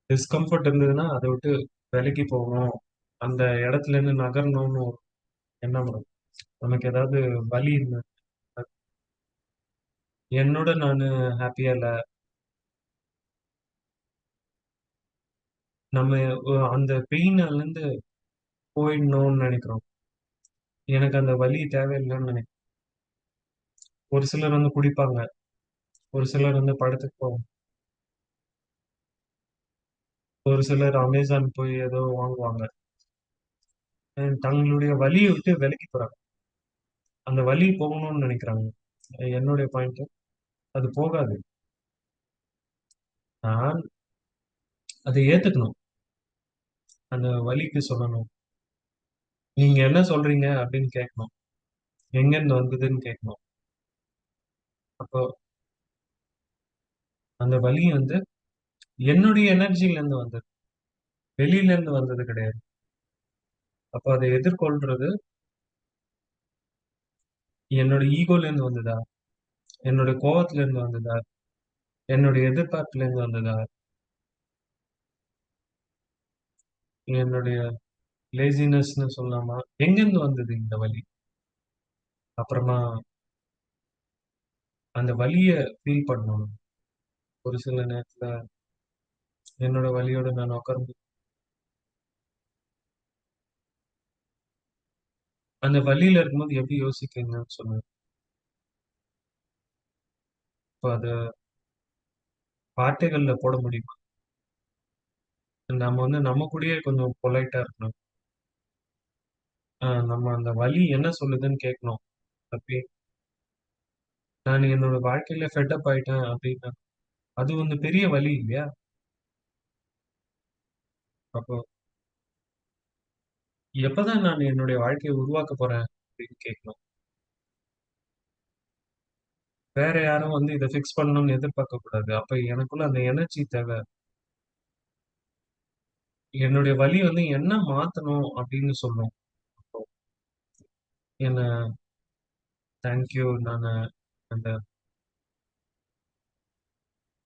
டிஸ்கம்ஃபர்ட் இருந்ததுன்னா, அத விட்டு விலகி போகணும். அந்த இடத்துல இருந்து நகரணும்னு ஒரு எண்ணம் வரும். நமக்கு ஏதாவது வலி இருந்தது. என்னோட நானு ஹாப்பியா இல்ல. நம்ம அந்த பெயின்ல இருந்து போயிடணும்னு நினைக்கிறோம். எனக்கு அந்த வலி தேவையில்லைன்னு நினைக்கிறேன். ஒரு சிலர் வந்து குடிப்பாங்க. ஒரு சிலர் வந்து படத்துக்கு போவாங்க. ஒரு சிலர் அமேசான் போய் ஏதோ வாங்குவாங்க. தங்களுடைய வலியை விட்டு விலகி போறாங்க. அந்த வலி போகணும்னு நினைக்கிறாங்க. என்னுடைய பாயிண்ட் அது போகாது. நான் அதை ஏத்துக்கணும். அந்த வலிக்கு சொல்லணும். நீங்க என்ன சொல்றீங்க அப்படின்னு கேட்கணும். எங்க இருந்து வந்ததுன்னு கேட்கணும். அப்போ அந்த வலி வந்து என்னுடைய எனர்ஜில இருந்து வந்தது. வெளியில இருந்து வந்தது கிடையாது. அப்ப அதை எதிர்கொள்றது என்னோட ஈகோல இருந்து வந்ததா? என்னோட கோவத்துல இருந்து வந்ததா? என்னுடைய எதிர்பார்ப்புல இருந்து வந்ததா? என்னுடைய லேசினஸ்ன்னு சொல்லலாமா? எங்கிருந்து வந்தது இந்த வலி? அப்புறமா அந்த வலிய ஃபீல் பண்ணணும். ஒரு சில நேரத்துல என்னோட வலியோட நான் உட்கார்ந்து அந்த வலியில இருக்கும்போது எப்படி யோசிக்கிறீங்கன்னு சொல்லுங்க. இப்ப அத வார்த்தைகள்ல போட முடியுமா? நம்ம வந்து நம்ம கூடயே கொஞ்சம் பொலைட்டா இருக்கணும். நம்ம அந்த வலி என்ன சொல்லுதுன்னு கேட்கணும். அப்படி நான் என்னோட வாழ்க்கையில ஃபெட் அப் ஆயிட்டேன் அப்படின்னா, அது வந்து பெரிய வலி இல்லையா? அப்போ எப்பதான் நான் என்னுடைய வாழ்க்கையை உருவாக்க போறேன் அப்படின்னு கேட்கணும். வேற யாரும் வந்து இத ஃபிக்ஸ் பண்ணணும்னு எதிர்பார்க்கக் கூடாது. அப்ப எனக்குள்ள அந்த எனர்ஜி தேவை. என்னுடைய வழி வந்து என்ன மாத்தணும் அப்படின்னு சொல்லும். என்ன தேங்க் யூ நானு அந்த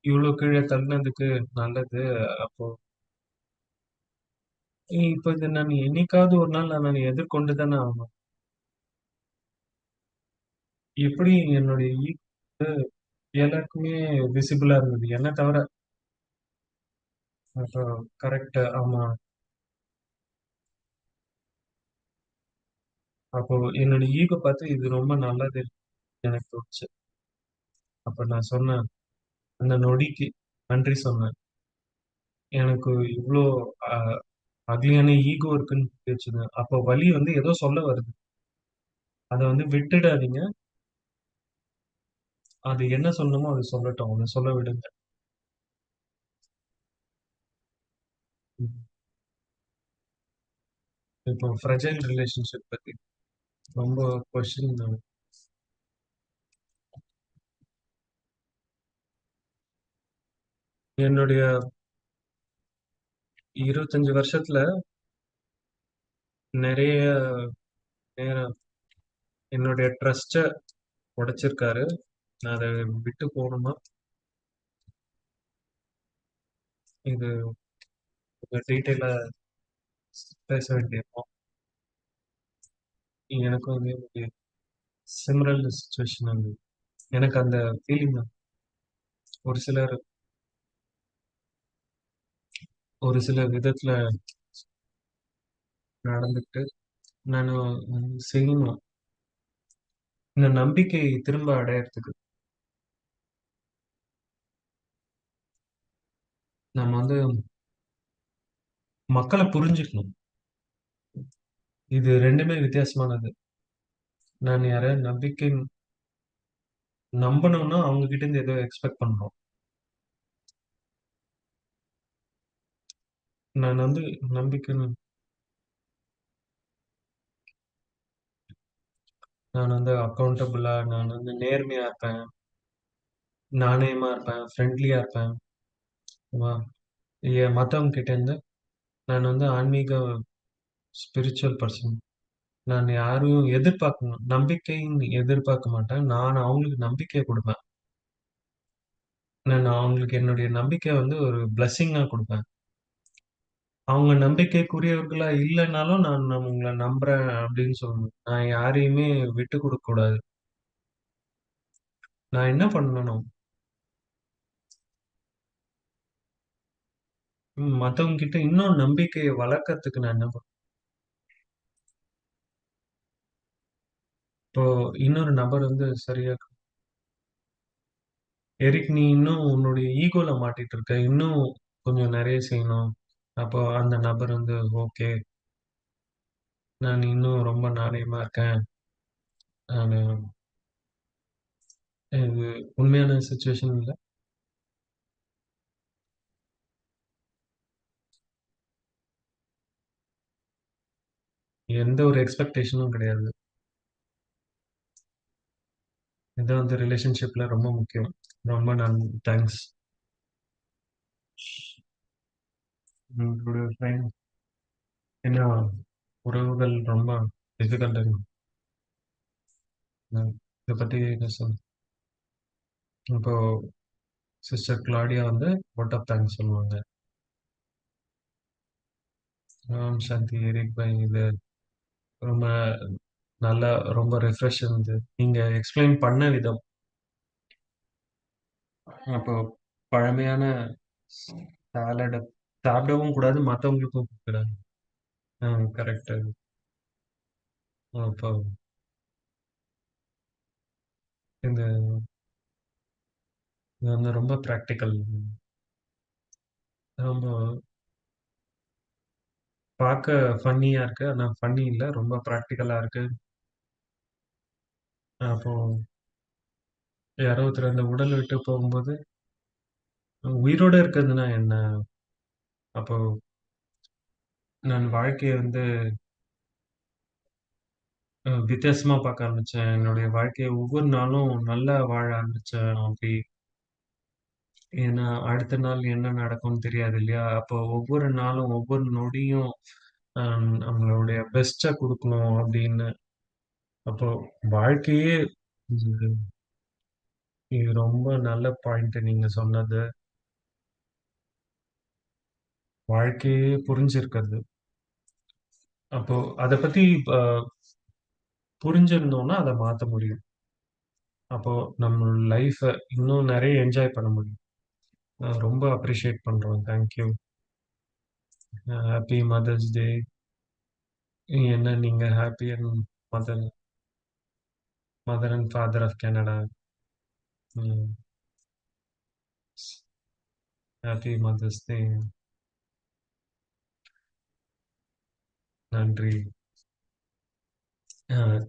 இவ்ளோ கீழ தள்ளினதுக்கு நல்லது. அப்போ இப்ப இத நான் என்னைக்காவது ஒரு நாள் நான் எதிர்கொண்டு தானே ஆகணும். எப்படி என்னுடைய எல்லாருக்குமே விசிபிளா இருந்தது. என்ன தவிர. அப்போ கரெக்ட். ஆமா. அப்போ என்னோட ஈகோ பார்த்து இது ரொம்ப நல்லது எனக்கு தோணுச்சு. அப்ப நான் சொன்னேன், அந்த நொடிக்கு நன்றி சொன்னேன். எனக்கு இவ்ளோ அ அக்லியான ஈகோ இருக்குன்னு தெரிஞ்சுது. அப்போ வலி வந்து ஏதோ சொல்ல வருது. அத வந்து விட்டுடாதீங்க. அது என்ன சொல்லணுமோ அது சொல்லட்டும். அத சொல்ல விடுங்க. ம். இப்போ ஃப்ரெஜைல் ரிலேஷன்ஷிப் பத்தி ரொம்ப கொஸ்டின். என்னுடைய 25 வருஷத்துல நெறைய நேரம் என்னுடைய ட்ரஸ்ட்ட உடைச்சிருக்காரு. நான் அத விட்டு போணுமா? இது கொஞ்சம் டீட்டெயிலா பேச வேண்டியிருக்கும். எனக்கும் அதே மாரி சிமிலர் சிச்சுவேஷன் இருந்தது. எனக்கு அந்த ஃபீலிங் ஒரு சிலர் ஒரு சில விதத்துல நடந்துக்கிட்டு நானு செய்யணும். இந்த நம்பிக்கை திரும்ப அடையறதுக்கு நம்ம வந்து மக்கள புரிஞ்சுக்கணும். இது 2மே வித்தியாசமானது. நான் யாரையாவது நம்பணும்னா அவங்க கிட்ட இருந்து ஏதோ எக்ஸ்பெக்ட் பண்றோம். நான் வந்து நம்பிக்கைன்னு நான் வந்து அக்கவுண்டபிளா நான் வந்து நேர்மையா இருப்பேன். நாணயமா இருப்பேன். ஃப்ரெண்ட்லியா இருப்பேன். வா மத்தவங்க கிட்ட இருந்து நான் வந்து ஆன்மீக ஸ்பிரிச்சுவல் பர்சன். நான் யாரையும் எதிர்பார்க்கணும் நம்பிக்கைன்னு எதிர்பார்க்க மாட்டேன். நான் அவங்களுக்கு நம்பிக்கை குடுப்பேன். நான் அவங்களுக்கு என்னுடைய நம்பிக்கை வந்து ஒரு பிளெஸ்ஸிங்கா குடுப்பேன். அவங்க நம்பிக்கைக்குரியவர்களா இல்லன்னாலும் நான் உங்கள நம்புறேன் அப்படின்னு சொல்லணும். நான் யாரையுமே விட்டுக் குடுக்கக் கூடாது. நான் என்ன பண்ணணும்? மத்தவங்க கிட்ட இன்னும் நம்பிக்கைய வளர்க்கறதுக்கு நான் என்ன இப்போ இன்னொரு நபர் வந்து சரியா எரிக் நீ இன்னும் உன்னுடைய ஈகோல மாட்டிட்டு இருக்க. இன்னும் கொஞ்சம் நெறைய செய்யணும். அப்போ அந்த நபர் வந்து ஓகே. நான் இன்னும் ரொம்ப நாணயமா இருக்கேன். நானு இது உண்மையான சிச்சுவேஷன் இல்ல. எந்த ஒரு எக்ஸ்பெக்டேஷனும் கிடையாது. இது வந்து ரிலேஷன்ஷிப்ல ரொம்ப முக்கியம். ரொம்ப தேங்க்ஸ். உங்களுடைய ஃப்ரெண்ட் ஏன்னா உறவுகள் ரொம்ப டிஃபிகல்ட். இத பத்தி பேசணும். இப்போ சிஸ்டர் கிளாடியா வந்து வோட் ஆஃப் தேங்க்ஸ் சொல்லுவாங்க. சாந்தி எரிக் பாய் இது ரொம்ப நல்லா ரொம்ப ரெஃப்ரெஷ் இருந்தது. நீங்க எக்ஸ்பிளைன் பண்ண விதம். அப்போ பழமையான சாலட சாப்பிடவும் கூடாது, மத்தவங்களுக்கும் குடுக்கக்கூடாது. கரெக்ட்டு. அப்போ இந்த இது வந்து ரொம்ப பிராக்டிகல். ரொம்ப பார்க்க ஃபன்னியா இருக்கு. ஆனா ஃபன்னி இல்ல. ரொம்ப பிராக்டிகலா இருக்கு. அப்போ யாரோ ஒருத்தர் அந்த உடல் விட்டு போகும்போது, உயிரோட இருக்கிறதுனா என்ன? அப்போ நான் வாழ்க்கைய வந்து வித்தியாசமா பார்க்க ஆரம்பிச்சேன். என்னுடைய வாழ்க்கைய ஒவ்வொரு நாளும் நல்லா வாழ ஆரம்பிச்சேன். அப்படி ஏன்னா, அடுத்த நாள் என்ன நடக்கும்னு தெரியாது இல்லையா? அப்போ ஒவ்வொரு நாளும், ஒவ்வொரு நொடியும் அ நம்மளுடைய பெஸ்ட்டா குடுக்கணும் அப்படின்னு. அப்போ வாழ்க்கையே இது இது ரொம்ப நல்ல பாயிண்ட் நீங்க சொன்னது. வாழ்க்கையே புரிஞ்சிருக்கிறது. அப்போ அத பத்தி அ புரிஞ்சிருந்தோம்னா, அத மாத்த முடியும். அப்போ நம்ம லைஃப இன்னும் நெறைய என்ஜாய் பண்ண முடியும். ரொம்ப அப்ரிஷியேட் பண்றோம். Thank you. Happy mother's day. என்ன நீங்க happy and mother mother and father of Canada. ம். Happy mother's day. நன்றி.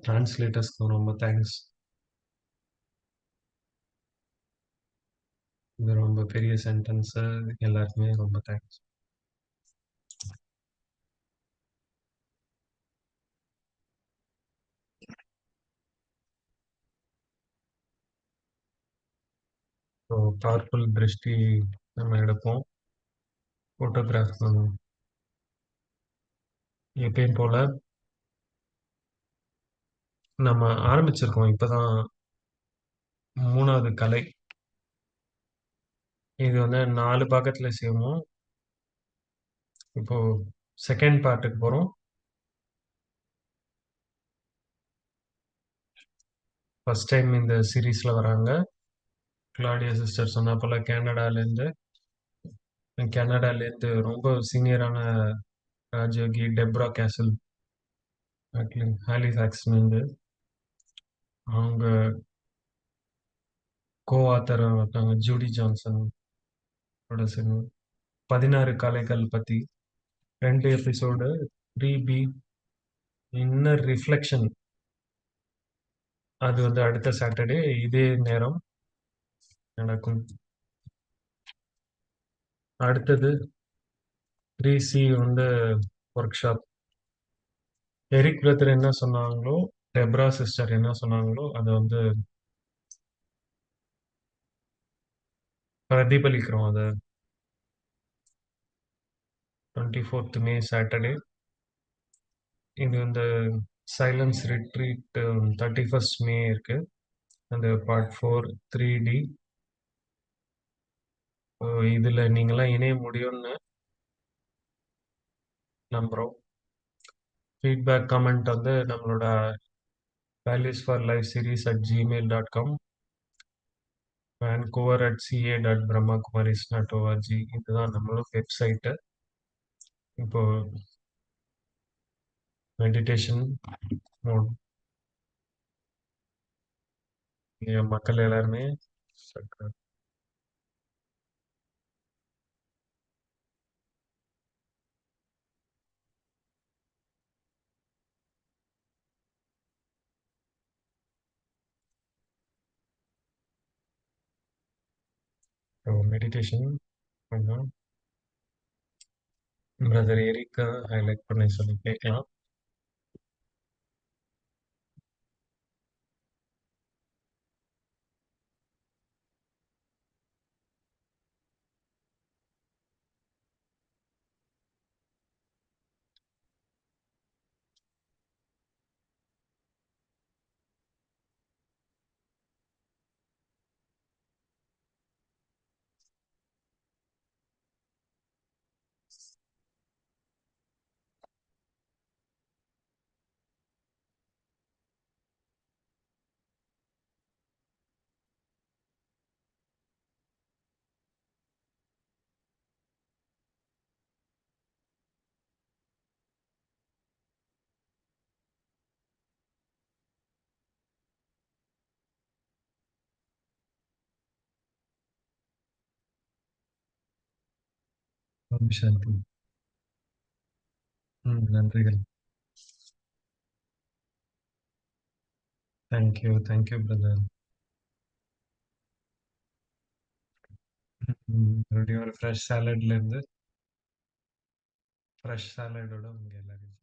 டிரான்ஸ்லேட்டர்ஸ்க்கு ரொம்ப தேங்க்ஸ். இது ரொம்ப பெரிய சென்டென்ஸு. எல்லாருக்குமே ரொம்ப தேங்க்ஸ். ஸோ பவர்ஃபுல் திருஷ்டி நம்ம எடுப்போம். ஃபோட்டோகிராஃப் பண்ணுவோம். எப்பயும் போல நம்ம ஆரம்பிச்சிருக்கோம். இப்பதான் 3வது கலை. இது வந்து 4 பாகத்துல செய்வோம். இப்போ 2ண்ட் பார்ட்டுக்கு போறோம். ஃபர்ஸ்ட் டைம் இந்த சீரிஸ்ல வராங்க. கிளாடியா சிஸ்டர் சொன்னா போல கனடாலேருந்து ரொம்ப சீனியரான ராஜயோகி டெப்ரா கேசல் ஹாலிஃபேக்ஸ்லேருந்து அவங்க கோ ஆத்தர் இருக்காங்க ஜூடி ஜான்சன் ஓட சேர்ந்து 16 கலைகள் பத்தி 2 எபிசோடு 3B இன்னர் ரிஃப்ளெக்ஷன். அது வந்து அடுத்த சாட்டர்டே இதே நேரம் நடக்கும். அடுத்தது 3C வந்து ஒர்க் ஷாப். எரிக் பிரதர் என்ன சொன்னாங்களோ, டெப்ரா சிஸ்டர் என்ன சொன்னாங்களோ, அதை வந்து பிரதிபலிக்கிறோம். அதை 24th மே சாட்டர்டே. இது வந்து சைலன்ஸ் ரிட்ரீட் 31st மே இருக்கு. அந்த பார்ட் 4 3D. இதுல நீங்களாம் இணைய முடியும்னு நம்புறோம். ஃபீட்பேக் கமெண்ட் வந்து நம்மளோட values for life series at gmail.com vancouver@ca.brahmakumaris.org. இதுதான் நம்மளோட வெப்சைட்டு. இப்போ மெடிடேஷன் மோட். மக்கள் எல்லாருமே மெடிடேஷன் பண்ணலாம். பிரதர் எரிக்கா ஹைலைட் பண்ணி சொல்லி கேட்கலாம். ஓம் சாந்தி. நன்றிகள். Thank you thank you brother. மறுபடியும் ஒரு ஃப்ரெஷ் சாலட்ல இருந்து ஃப்ரெஷ் சாலடோட உங்க எல்லாரையும்